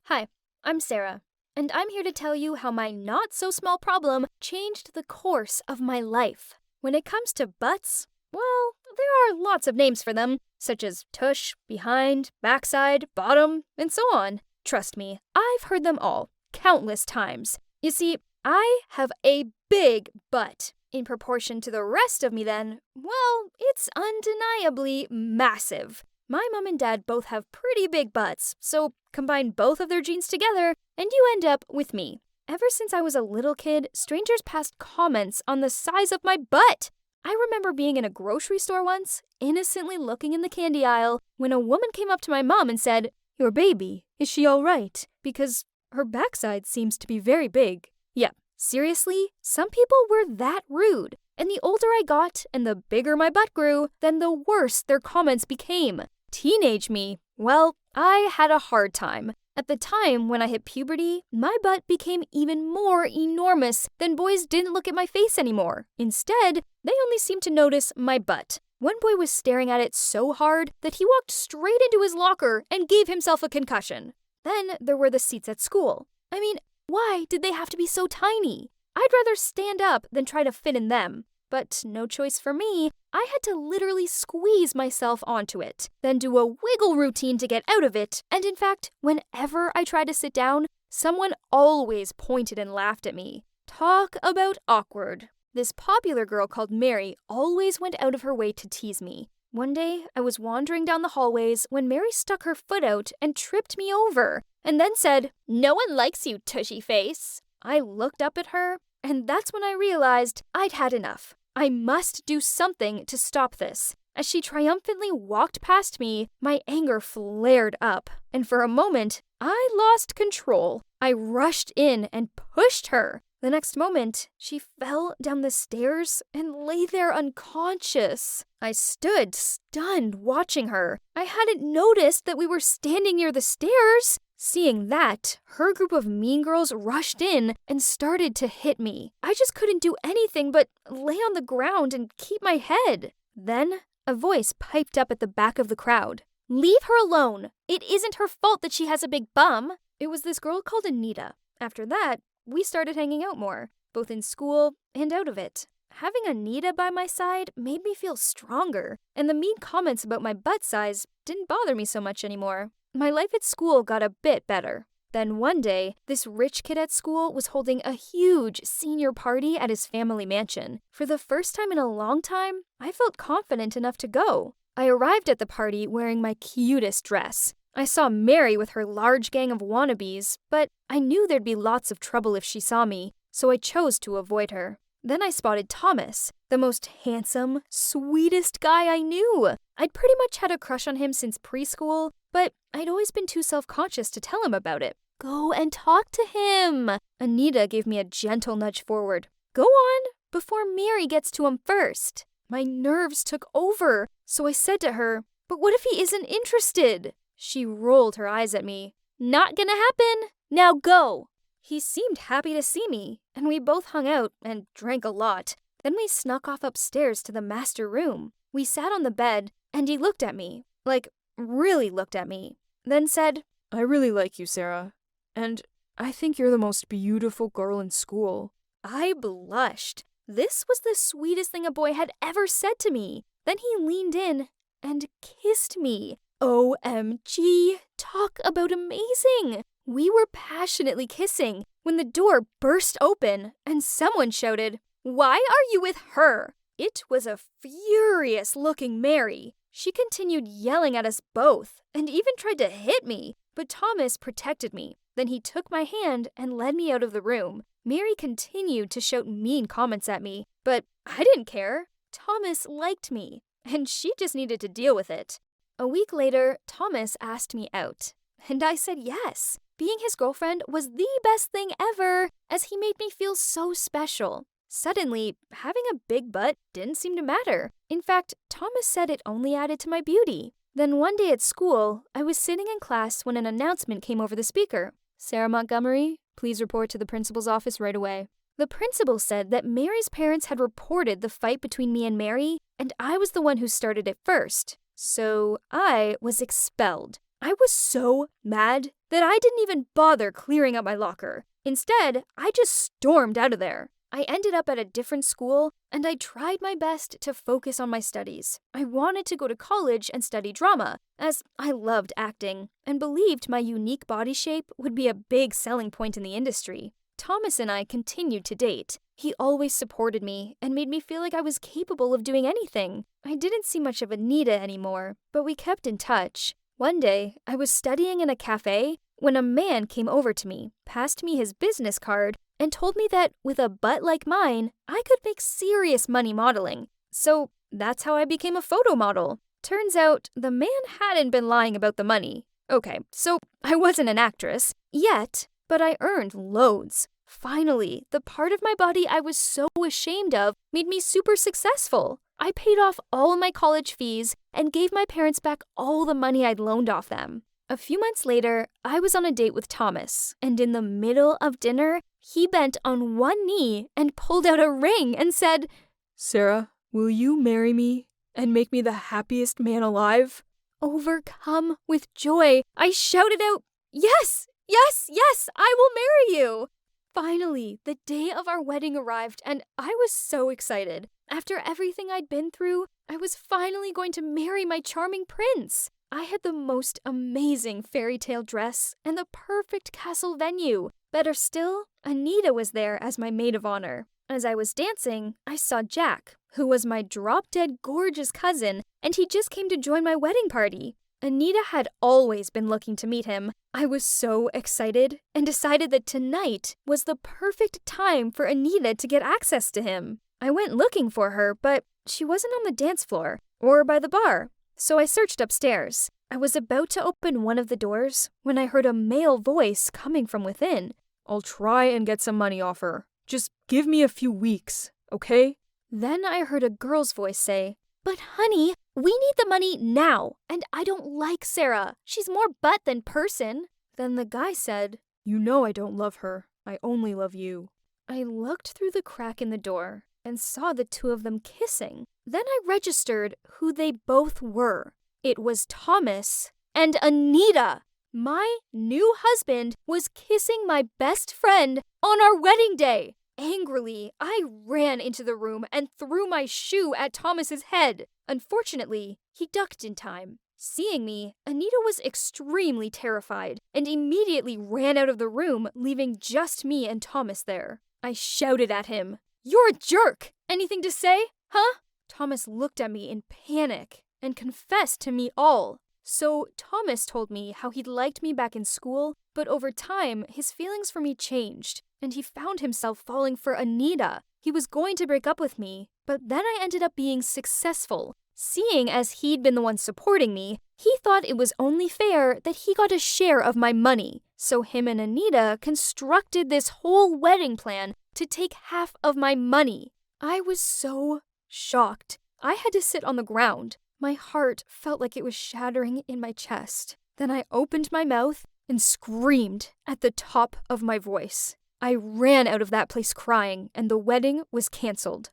Hi, I'm Sarah, and I'm here to tell you how my not-so-small problem changed the course of my life. When it comes to butts, well, there are lots of names for them, such as tush, behind, backside, bottom, and so on. Trust me, I've heard them all, countless times. You see, I have a big butt. In proportion to the rest of me then, well, it's undeniably massive. My mom and dad both have pretty big butts, so combine both of their genes together, and you end up with me. Ever since I was a little kid, strangers passed comments on the size of my butt. I remember being in a grocery store once, innocently looking in the candy aisle, when a woman came up to my mom and said, "Your baby, is she all right? Because her backside seems to be very big." Yeah, seriously, some people were that rude. And the older I got and the bigger my butt grew, then the worse their comments became. Teenage me, well, I had a hard time. At the time when I hit puberty, my butt became even more enormous than boys didn't look at my face anymore. Instead, they only seemed to notice my butt. One boy was staring at it so hard that he walked straight into his locker and gave himself a concussion. Then there were the seats at school. I mean, why did they have to be so tiny? I'd rather stand up than try to fit in them. But no choice for me, I had to literally squeeze myself onto it, then do a wiggle routine to get out of it, and in fact, whenever I tried to sit down, someone always pointed and laughed at me. Talk about awkward. This popular girl called Mary always went out of her way to tease me. One day, I was wandering down the hallways when Mary stuck her foot out and tripped me over, and then said, "No one likes you, tushy face." I looked up at her, and that's when I realized I'd had enough. I must do something to stop this. As she triumphantly walked past me, my anger flared up, and for a moment, I lost control. I rushed in and pushed her. The next moment, she fell down the stairs and lay there unconscious. I stood stunned watching her. I hadn't noticed that we were standing near the stairs. Seeing that, her group of mean girls rushed in and started to hit me. I just couldn't do anything but lay on the ground and keep my head. Then, a voice piped up at the back of the crowd. "Leave her alone. It isn't her fault that she has a big bum." It was this girl called Anita. After that, we started hanging out more, both in school and out of it. Having Anita by my side made me feel stronger, and the mean comments about my butt size didn't bother me so much anymore. My life at school got a bit better. Then one day, this rich kid at school was holding a huge senior party at his family mansion. For the first time in a long time, I felt confident enough to go. I arrived at the party wearing my cutest dress. I saw Mary with her large gang of wannabes, but I knew there'd be lots of trouble if she saw me, so I chose to avoid her. Then I spotted Thomas, the most handsome, sweetest guy I knew. I'd pretty much had a crush on him since preschool, but I'd always been too self-conscious to tell him about it. "Go and talk to him." Anita gave me a gentle nudge forward. "Go on, before Mary gets to him first." My nerves took over, so I said to her, "But what if he isn't interested?" She rolled her eyes at me. "Not gonna happen. Now go." He seemed happy to see me, and we both hung out and drank a lot. Then we snuck off upstairs to the master room. We sat on the bed, and he looked at me, like, really looked at me, then said, "I really like you, Sarah, and I think you're the most beautiful girl in school." I blushed. This was the sweetest thing a boy had ever said to me. Then he leaned in and kissed me. OMG, talk about amazing! We were passionately kissing when the door burst open and someone shouted, "Why are you with her?" It was a furious-looking Mary. She continued yelling at us both and even tried to hit me, but Thomas protected me. Then he took my hand and led me out of the room. Mary continued to shout mean comments at me, but I didn't care. Thomas liked me, and she just needed to deal with it. A week later, Thomas asked me out, and I said yes. Being his girlfriend was the best thing ever, as he made me feel so special. Suddenly, having a big butt didn't seem to matter. In fact, Thomas said it only added to my beauty. Then one day at school, I was sitting in class when an announcement came over the speaker. "Sarah Montgomery, please report to the principal's office right away." The principal said that Mary's parents had reported the fight between me and Mary, and I was the one who started it first. So I was expelled. I was so mad that I didn't even bother clearing up my locker. Instead, I just stormed out of there. I ended up at a different school, and I tried my best to focus on my studies. I wanted to go to college and study drama, as I loved acting, and believed my unique body shape would be a big selling point in the industry. Thomas and I continued to date. He always supported me and made me feel like I was capable of doing anything. I didn't see much of Anita anymore, but we kept in touch. One day, I was studying in a cafe when a man came over to me, passed me his business card, and told me that with a butt like mine, I could make serious money modeling. So that's how I became a photo model. Turns out the man hadn't been lying about the money. Okay, so I wasn't an actress yet, but I earned loads. Finally, the part of my body I was so ashamed of made me super successful. I paid off all my college fees and gave my parents back all the money I'd loaned off them. A few months later, I was on a date with Thomas, and in the middle of dinner, he bent on one knee and pulled out a ring and said, "Sarah, will you marry me and make me the happiest man alive?" Overcome with joy, I shouted out, "Yes, yes, yes, I will marry you!" Finally, the day of our wedding arrived, and I was so excited. After everything I'd been through, I was finally going to marry my charming prince. I had the most amazing fairy tale dress and the perfect castle venue. Better still, Anita was there as my maid of honor. As I was dancing, I saw Jack, who was my drop-dead gorgeous cousin, and he just came to join my wedding party. Anita had always been looking to meet him. I was so excited and decided that tonight was the perfect time for Anita to get access to him. I went looking for her, but she wasn't on the dance floor or by the bar, so I searched upstairs. I was about to open one of the doors when I heard a male voice coming from within. "I'll try and get some money off her. Just give me a few weeks, okay?" Then I heard a girl's voice say, "But honey, we need the money now, and I don't like Sarah. She's more butt than person." Then the guy said, "You know I don't love her. I only love you." I looked through the crack in the door and saw the two of them kissing. Then I registered who they both were. It was Thomas and Anita. My new husband was kissing my best friend on our wedding day. Angrily, I ran into the room and threw my shoe at Thomas's head. Unfortunately, he ducked in time. Seeing me, Anita was extremely terrified and immediately ran out of the room, leaving just me and Thomas there. I shouted at him, "You're a jerk! Anything to say, huh?" Thomas looked at me in panic and confessed to me all. So Thomas told me how he'd liked me back in school, but over time, his feelings for me changed, and he found himself falling for Anita. He was going to break up with me, but then I ended up being successful. Seeing as he'd been the one supporting me, he thought it was only fair that he got a share of my money. So him and Anita constructed this whole wedding plan to take half of my money. I was so shocked. I had to sit on the ground. My heart felt like it was shattering in my chest. Then I opened my mouth and screamed at the top of my voice. I ran out of that place crying, and the wedding was canceled.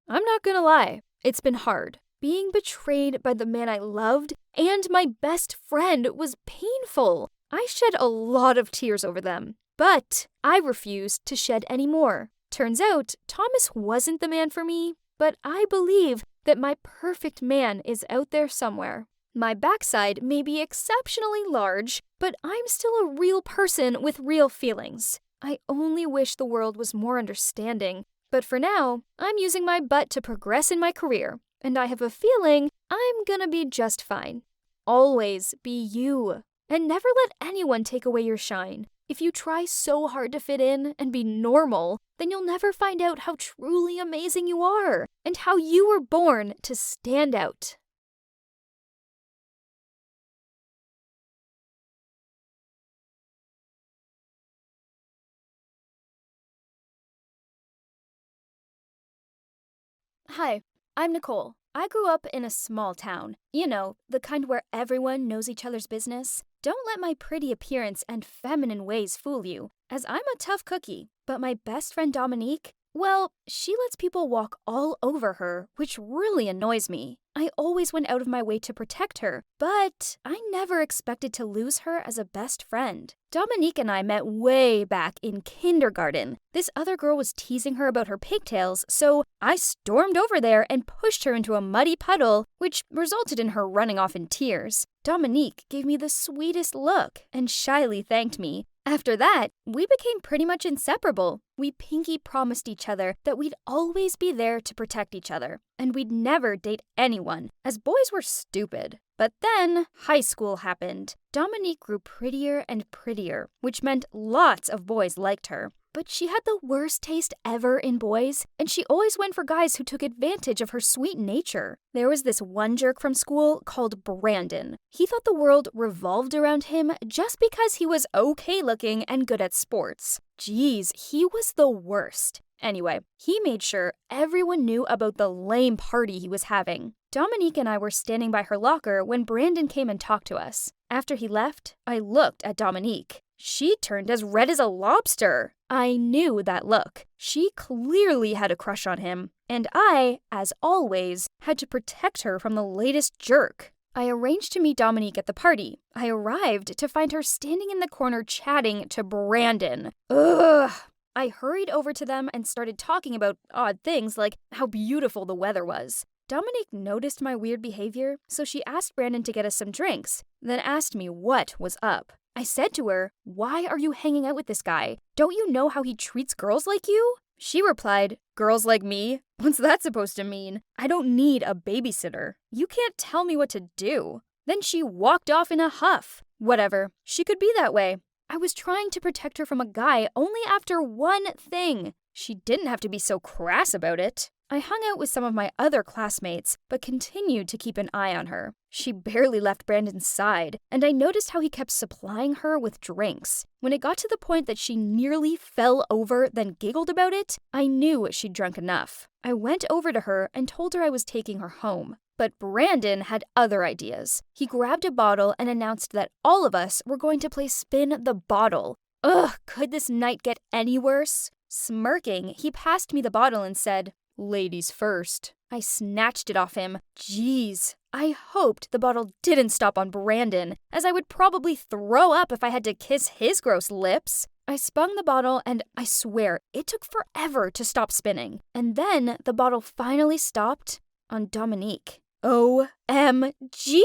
I'm not gonna lie, it's been hard. Being betrayed by the man I loved and my best friend was painful. I shed a lot of tears over them, but I refused to shed any more. Turns out, Thomas wasn't the man for me, but I believe that my perfect man is out there somewhere. My backside may be exceptionally large, but I'm still a real person with real feelings. I only wish the world was more understanding, but for now, I'm using my butt to progress in my career, and I have a feeling I'm gonna be just fine. Always be you, and never let anyone take away your shine. If you try so hard to fit in and be normal, then you'll never find out how truly amazing you are and how you were born to stand out. Hi, I'm Nicole. I grew up in a small town. You know, the kind where everyone knows each other's business. Don't let my pretty appearance and feminine ways fool you, as I'm a tough cookie. But my best friend Dominique, well, she lets people walk all over her, which really annoys me. I always went out of my way to protect her, but I never expected to lose her as a best friend. Dominique and I met way back in kindergarten. This other girl was teasing her about her pigtails, so I stormed over there and pushed her into a muddy puddle, which resulted in her running off in tears. Dominique gave me the sweetest look and shyly thanked me. After that, we became pretty much inseparable. We pinky promised each other that we'd always be there to protect each other, and we'd never date anyone, as boys were stupid. But then, high school happened. Dominique grew prettier and prettier, which meant lots of boys liked her. But she had the worst taste ever in boys, and she always went for guys who took advantage of her sweet nature. There was this one jerk from school called Brandon. He thought the world revolved around him just because he was okay looking and good at sports. Geez, he was the worst. Anyway, he made sure everyone knew about the lame party he was having. Dominique and I were standing by her locker when Brandon came and talked to us. After he left, I looked at Dominique. She turned as red as a lobster. I knew that look. She clearly had a crush on him, and I, as always, had to protect her from the latest jerk. I arranged to meet Dominique at the party. I arrived to find her standing in the corner chatting to Brandon. Ugh! I hurried over to them and started talking about odd things like how beautiful the weather was. Dominique noticed my weird behavior, so she asked Brandon to get us some drinks, then asked me what was up. I said to her, "Why are you hanging out with this guy? Don't you know how he treats girls like you?" She replied, "Girls like me? What's that supposed to mean? I don't need a babysitter. You can't tell me what to do." Then she walked off in a huff. Whatever, she could be that way. I was trying to protect her from a guy only after one thing. She didn't have to be so crass about it. I hung out with some of my other classmates, but continued to keep an eye on her. She barely left Brandon's side, and I noticed how he kept supplying her with drinks. When it got to the point that she nearly fell over, then giggled about it, I knew she'd drunk enough. I went over to her and told her I was taking her home. But Brandon had other ideas. He grabbed a bottle and announced that all of us were going to play Spin the Bottle. Ugh, could this night get any worse? Smirking, he passed me the bottle and said, "Ladies first." I snatched it off him. Jeez. I hoped the bottle didn't stop on Brandon, as I would probably throw up if I had to kiss his gross lips. I spun the bottle and I swear it took forever to stop spinning. And then the bottle finally stopped on Dominique. OMG!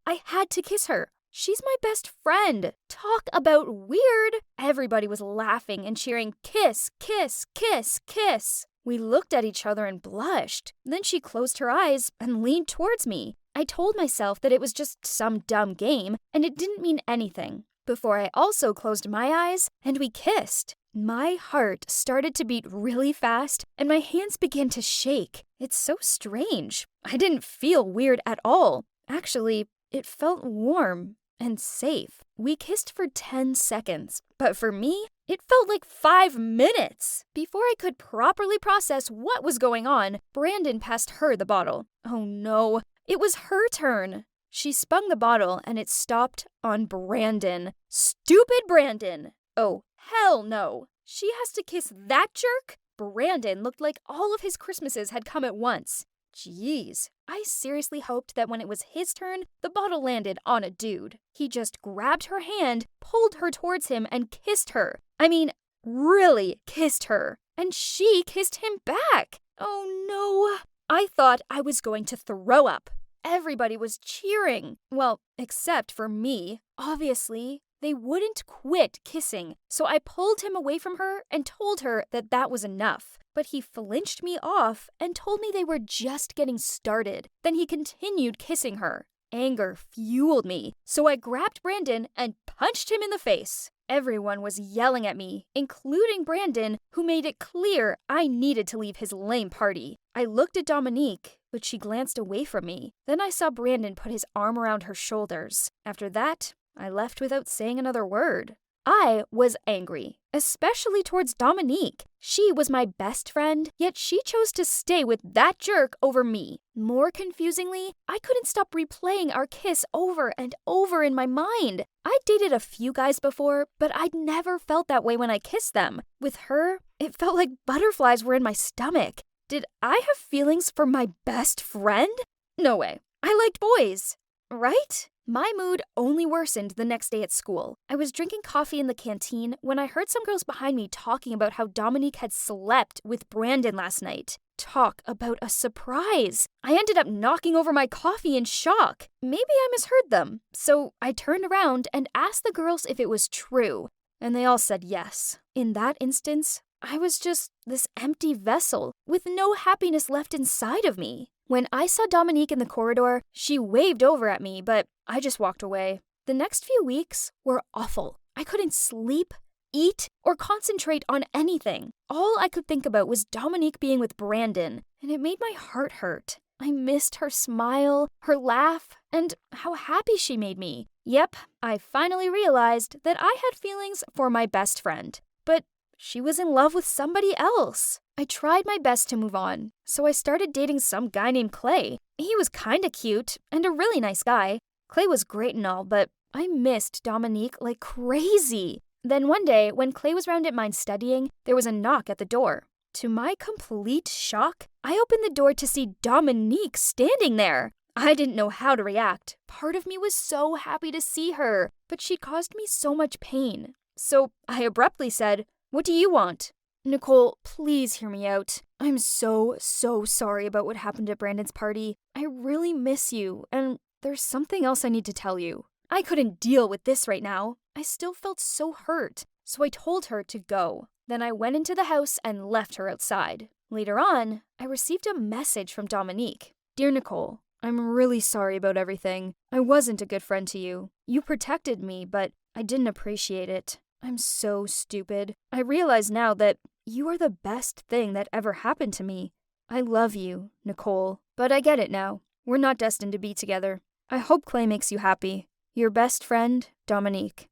I had to kiss her. She's my best friend. Talk about weird. Everybody was laughing and cheering, "Kiss, kiss, kiss, kiss." We looked at each other and blushed. Then she closed her eyes and leaned towards me. I told myself that it was just some dumb game and it didn't mean anything. Before I also closed my eyes and we kissed. My heart started to beat really fast and my hands began to shake. It's so strange. I didn't feel weird at all. Actually, it felt warm and safe. We kissed for 10 seconds, but for me, it felt like 5 minutes. Before I could properly process what was going on, Brandon passed her the bottle. Oh no, it was her turn. She spun the bottle and it stopped on Brandon. Stupid Brandon! Oh, hell no. She has to kiss that jerk? Brandon looked like all of his Christmases had come at once. Jeez, I seriously hoped that when it was his turn, the bottle landed on a dude. He just grabbed her hand, pulled her towards him, and kissed her. I mean, really kissed her. And she kissed him back. Oh no. I thought I was going to throw up. Everybody was cheering. Well, except for me. Obviously, they wouldn't quit kissing, so I pulled him away from her and told her that that was enough. But he flinched me off and told me they were just getting started. Then he continued kissing her. anger fueled me, so I grabbed Brandon and punched him in the face. Everyone was yelling at me, including Brandon, who made it clear I needed to leave his lame party. I looked at Dominique, but she glanced away from me. Then I saw Brandon put his arm around her shoulders. After that, I left without saying another word. I was angry, especially towards Dominique. She was my best friend, yet she chose to stay with that jerk over me. More confusingly, I couldn't stop replaying our kiss over and over in my mind. I'd dated a few guys before, but I'd never felt that way when I kissed them. With her, it felt like butterflies were in my stomach. Did I have feelings for my best friend? No way. I liked boys, right? My mood only worsened the next day at school. I was drinking coffee in the canteen when I heard some girls behind me talking about how Dominique had slept with Brandon last night. Talk about a surprise. I ended up knocking over my coffee in shock. Maybe I misheard them. So I turned around and asked the girls if it was true, and they all said yes. In that instance, I was just this empty vessel with no happiness left inside of me. When I saw Dominique in the corridor, she waved over at me, but I just walked away. The next few weeks were awful. I couldn't sleep, eat, or concentrate on anything. All I could think about was Dominique being with Brandon, and it made my heart hurt. I missed her smile, her laugh, and how happy she made me. Yep, I finally realized that I had feelings for my best friend, but she was in love with somebody else. I tried my best to move on, so I started dating some guy named Clay. He was kinda cute and a really nice guy. Clay was great and all, but I missed Dominique like crazy. Then one day, when Clay was round at mine studying, there was a knock at the door. To my complete shock, I opened the door to see Dominique standing there. I didn't know how to react. Part of me was so happy to see her, but she caused me so much pain. So I abruptly said, "What do you want?" "Nicole, please hear me out. I'm so sorry about what happened at Brandon's party. I really miss you, and there's something else I need to tell you." I couldn't deal with this right now. I still felt so hurt, so I told her to go. Then I went into the house and left her outside. Later on, I received a message from Dominique. "Dear Nicole, I'm really sorry about everything. I wasn't a good friend to you. You protected me, but I didn't appreciate it. I'm so stupid. I realize now that you are the best thing that ever happened to me. I love you, Nicole. But I get it now. We're not destined to be together. I hope Clay makes you happy. Your best friend, Dominique."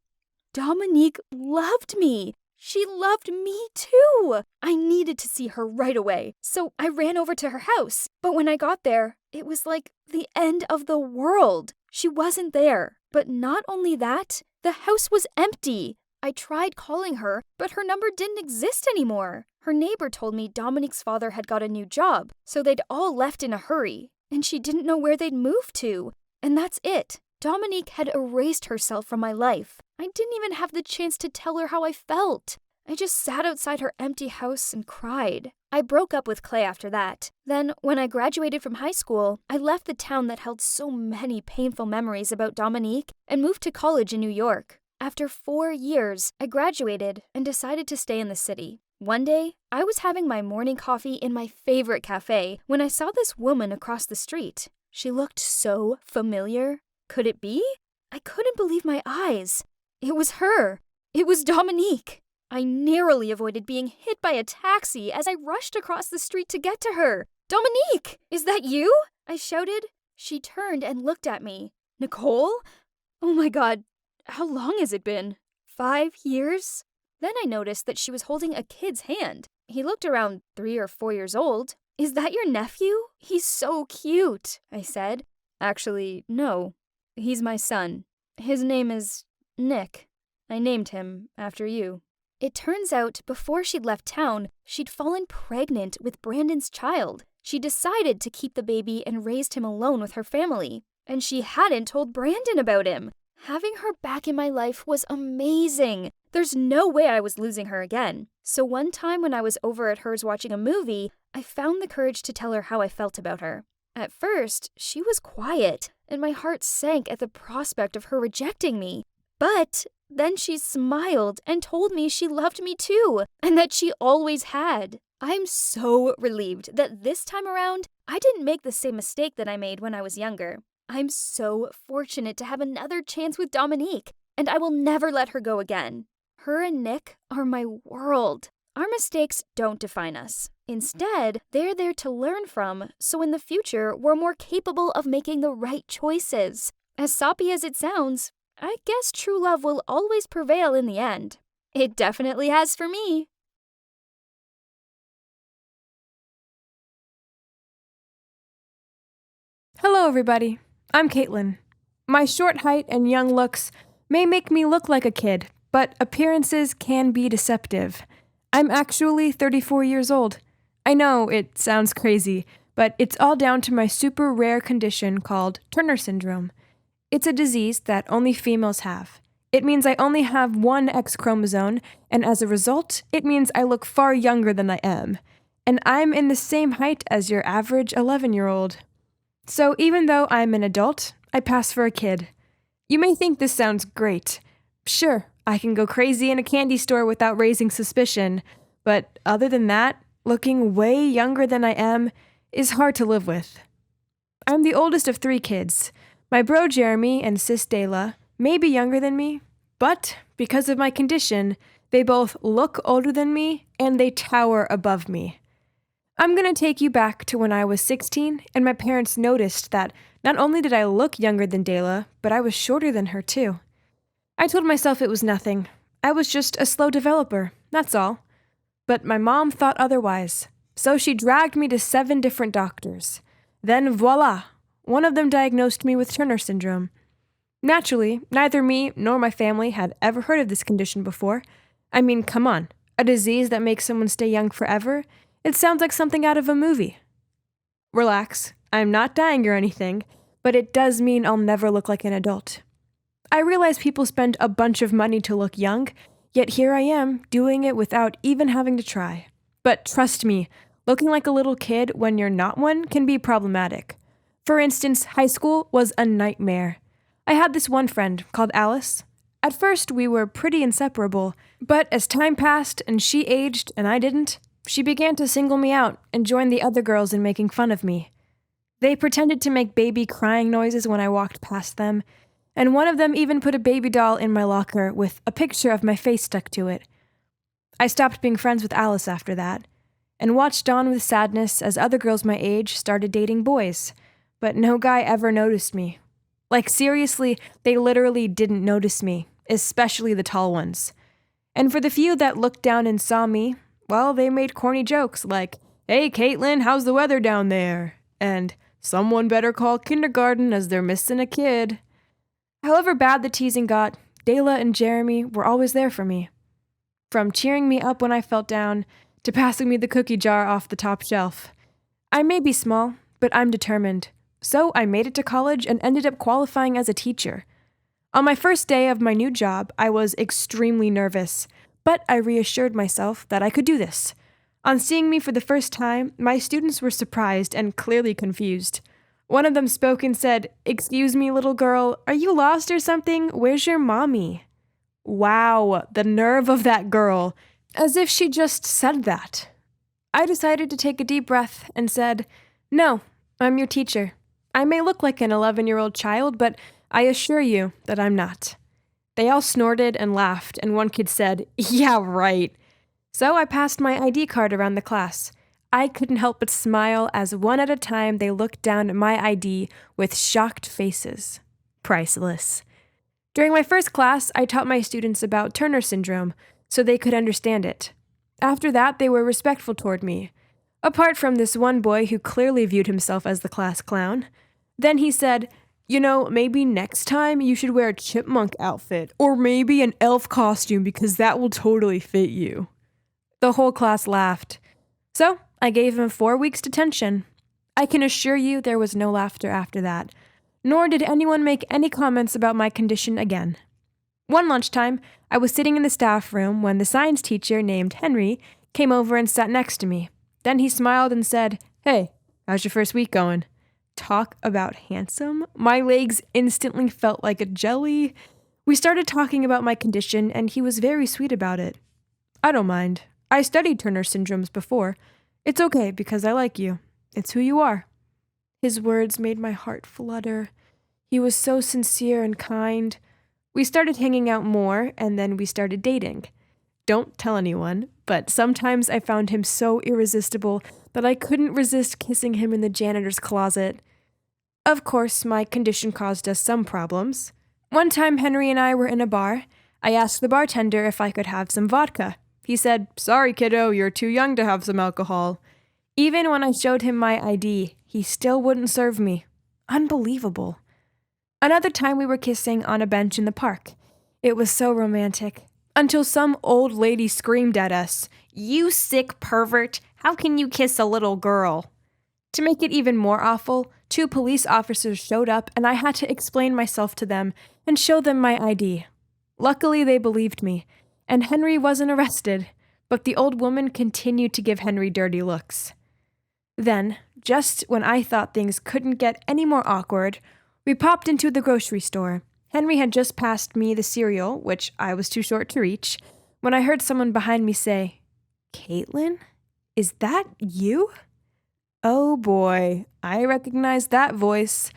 Dominique loved me. She loved me too. I needed to see her right away, so I ran over to her house. But when I got there, it was like the end of the world. She wasn't there. But not only that, the house was empty. I tried calling her, but her number didn't exist anymore. Her neighbor told me Dominique's father had got a new job, so they'd all left in a hurry, and she didn't know where they'd moved to. And that's it. Dominique had erased herself from my life. I didn't even have the chance to tell her how I felt. I just sat outside her empty house and cried. I broke up with Clay after that. Then, when I graduated from high school, I left the town that held so many painful memories about Dominique and moved to college in New York. After 4 years, I graduated and decided to stay in the city. One day, I was having my morning coffee in my favorite cafe when I saw this woman across the street. She looked so familiar. Could it be? I couldn't believe my eyes. It was her. It was Dominique. I narrowly avoided being hit by a taxi as I rushed across the street to get to her. "Dominique, is that you?" I shouted. She turned and looked at me. "Nicole? Oh my God, how long has it been? 5 years?" Then I noticed that she was holding a kid's hand. He looked around 3 or 4 years old. "Is that your nephew? He's so cute," I said. "Actually, no. He's my son. His name is Nick. I named him after you." It turns out, before she'd left town, she'd fallen pregnant with Brandon's child. She decided to keep the baby and raised him alone with her family. And she hadn't told Brandon about him. Having her back in my life was amazing. There's no way I was losing her again. So one time when I was over at hers watching a movie, I found the courage to tell her how I felt about her. At first, she was quiet, and my heart sank at the prospect of her rejecting me. But then she smiled and told me she loved me too, and that she always had. I'm so relieved that this time around, I didn't make the same mistake that I made when I was younger. I'm so fortunate to have another chance with Dominique, and I will never let her go again. Her and Nick are my world. Our mistakes don't define us. Instead, they're there to learn from, so in the future, we're more capable of making the right choices. As soppy as it sounds, I guess true love will always prevail in the end. It definitely has for me. Hello, everybody. I'm Caitlin. My short height and young looks may make me look like a kid, but appearances can be deceptive. I'm actually 34 years old. I know it sounds crazy, but it's all down to my super rare condition called Turner syndrome. It's a disease that only females have. It means I only have one X chromosome, and as a result, it means I look far younger than I am. And I'm in the same height as your average 11-year-old. So even though I'm an adult, I pass for a kid. You may think this sounds great. Sure, I can go crazy in a candy store without raising suspicion, but other than that, looking way younger than I am is hard to live with. I'm the oldest of 3 kids. My bro Jeremy and sis Dayla may be younger than me, but because of my condition, they both look older than me and they tower above me. I'm going to take you back to when I was 16 and my parents noticed that not only did I look younger than Dayla, but I was shorter than her too. I told myself it was nothing. I was just a slow developer, that's all. But my mom thought otherwise, so she dragged me to 7 different doctors. Then voila, one of them diagnosed me with Turner syndrome. Naturally, neither me nor my family had ever heard of this condition before. I mean, come on, a disease that makes someone stay young forever? It sounds like something out of a movie. Relax, I'm not dying or anything, but it does mean I'll never look like an adult. I realize people spend a bunch of money to look young, yet here I am, doing it without even having to try. But trust me, looking like a little kid when you're not one can be problematic. For instance, high school was a nightmare. I had this one friend called Alice. At first, we were pretty inseparable, but as time passed and she aged and I didn't, she began to single me out and join the other girls in making fun of me. They pretended to make baby crying noises when I walked past them, and one of them even put a baby doll in my locker with a picture of my face stuck to it. I stopped being friends with Alice after that, and watched on with sadness as other girls my age started dating boys, but no guy ever noticed me. Like seriously, they literally didn't notice me, especially the tall ones. And for the few that looked down and saw me, well, they made corny jokes like, "Hey, Caitlin, how's the weather down there?" And, "Someone better call kindergarten as they're missing a kid." However bad the teasing got, Dayla and Jeremy were always there for me. From cheering me up when I felt down, to passing me the cookie jar off the top shelf. I may be small, but I'm determined. So I made it to college and ended up qualifying as a teacher. On my first day of my new job, I was extremely nervous, but I reassured myself that I could do this. On seeing me for the first time, my students were surprised and clearly confused. One of them spoke and said, "Excuse me, little girl, are you lost or something? Where's your mommy?" Wow, the nerve of that girl. As if she just said that. I decided to take a deep breath and said, "No, I'm your teacher. I may look like an 11-year-old child, but I assure you that I'm not." They all snorted and laughed, and one kid said, "Yeah, right." So I passed my ID card around the class. I couldn't help but smile as one at a time they looked down at my ID with shocked faces. Priceless. During my first class, I taught my students about Turner syndrome so they could understand it. After that, they were respectful toward me. Apart from this one boy who clearly viewed himself as the class clown. Then he said, "You know, maybe next time you should wear a chipmunk outfit, or maybe an elf costume because that will totally fit you." The whole class laughed. So I gave him 4 weeks detention. I can assure you there was no laughter after that, nor did anyone make any comments about my condition again. One lunchtime, I was sitting in the staff room when the science teacher named Henry came over and sat next to me. Then he smiled and said, "Hey, how's your first week going?" Talk about handsome. My legs instantly felt like a jelly. We started talking about my condition, and he was very sweet about it. "I don't mind. I studied Turner syndromes before. It's okay because I like you. It's who you are." His words made my heart flutter. He was so sincere and kind. We started hanging out more, and then we started dating. Don't tell anyone, but sometimes I found him so irresistible that I couldn't resist kissing him in the janitor's closet. Of course, my condition caused us some problems. One time, Henry and I were in a bar. I asked the bartender if I could have some vodka. He said, "Sorry, kiddo, you're too young to have some alcohol." Even when I showed him my ID, he still wouldn't serve me. Unbelievable. Another time we were kissing on a bench in the park. It was so romantic. Until some old lady screamed at us, "You sick pervert! How can you kiss a little girl?" To make it even more awful, 2 police officers showed up and I had to explain myself to them and show them my ID. Luckily, they believed me, and Henry wasn't arrested, but the old woman continued to give Henry dirty looks. Then, just when I thought things couldn't get any more awkward, we popped into the grocery store. Henry had just passed me the cereal, which I was too short to reach, when I heard someone behind me say, "Caitlin? Is that you?" Oh boy, I recognized that voice.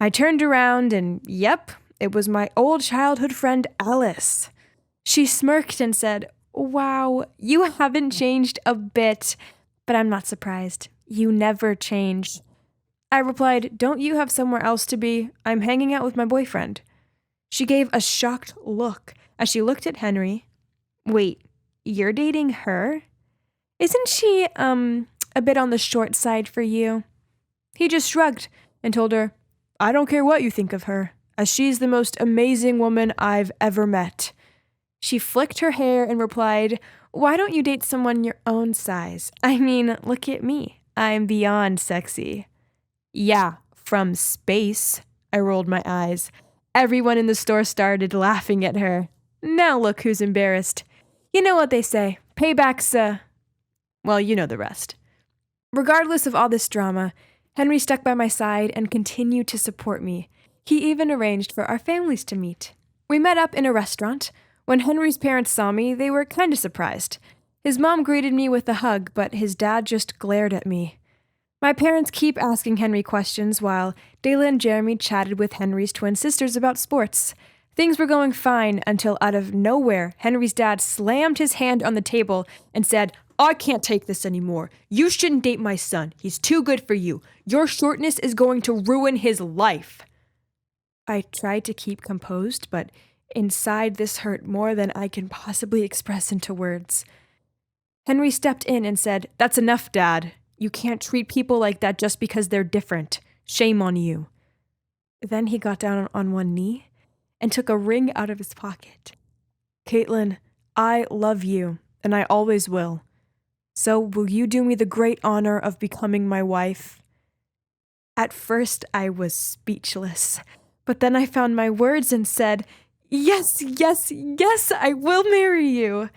I turned around and, yep, it was my old childhood friend Alice. She smirked and said, "Wow, you haven't changed a bit." But I'm not surprised. You never change. I replied, "Don't you have somewhere else to be? I'm hanging out with my boyfriend." She gave a shocked look as she looked at Henry. "Wait, you're dating her? Isn't she, a bit on the short side for you?" He just shrugged and told her, "I don't care what you think of her, as she's the most amazing woman I've ever met." She flicked her hair and replied, "Why don't you date someone your own size? I mean, look at me. I'm beyond sexy." "Yeah, from space." I rolled my eyes. Everyone in the store started laughing at her. Now look who's embarrassed. You know what they say, payback's, well, you know the rest. Regardless of all this drama, Henry stuck by my side and continued to support me. He even arranged for our families to meet. We met up in a restaurant. When Henry's parents saw me, they were kind of surprised. His mom greeted me with a hug, but his dad just glared at me. My parents keep asking Henry questions while Dayla and Jeremy chatted with Henry's twin sisters about sports. Things were going fine until out of nowhere, Henry's dad slammed his hand on the table and said, "I can't take this anymore. You shouldn't date my son. He's too good for you. Your shortness is going to ruin his life." I tried to keep composed, but inside this hurt more than I can possibly express into words. Henry stepped in and said, "That's enough, Dad. You can't treat people like that just because they're different. Shame on you." Then he got down on one knee and took a ring out of his pocket. "Caitlin, I love you, and I always will. So will you do me the great honor of becoming my wife?" At first, I was speechless, but then I found my words and said, "Yes, yes, yes, I will marry you."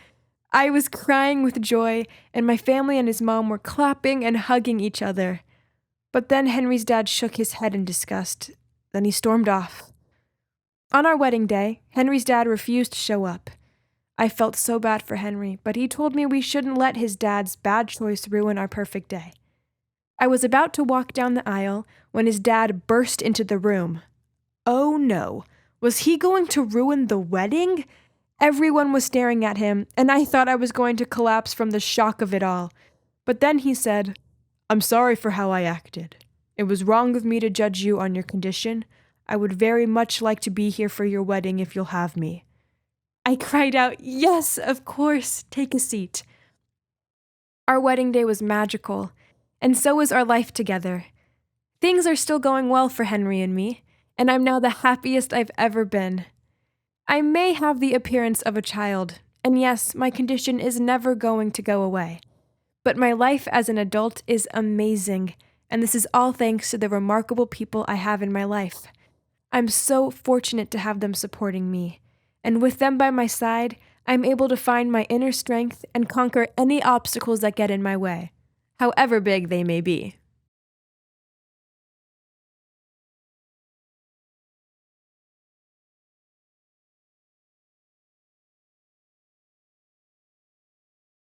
I was crying with joy, and my family and his mom were clapping and hugging each other. But then Henry's dad shook his head in disgust. Then he stormed off. On our wedding day, Henry's dad refused to show up. I felt so bad for Henry, but he told me we shouldn't let his dad's bad choice ruin our perfect day. I was about to walk down the aisle when his dad burst into the room. Oh no, was he going to ruin the wedding? Everyone was staring at him, and I thought I was going to collapse from the shock of it all. But then he said, "I'm sorry for how I acted. It was wrong of me to judge you on your condition. I would very much like to be here for your wedding if you'll have me." I cried out, "Yes, of course, take a seat." Our wedding day was magical, and so was our life together. Things are still going well for Henry and me, and I'm now the happiest I've ever been. I may have the appearance of a child, and yes, my condition is never going to go away. But my life as an adult is amazing, and this is all thanks to the remarkable people I have in my life. I'm so fortunate to have them supporting me, and with them by my side, I'm able to find my inner strength and conquer any obstacles that get in my way, however big they may be.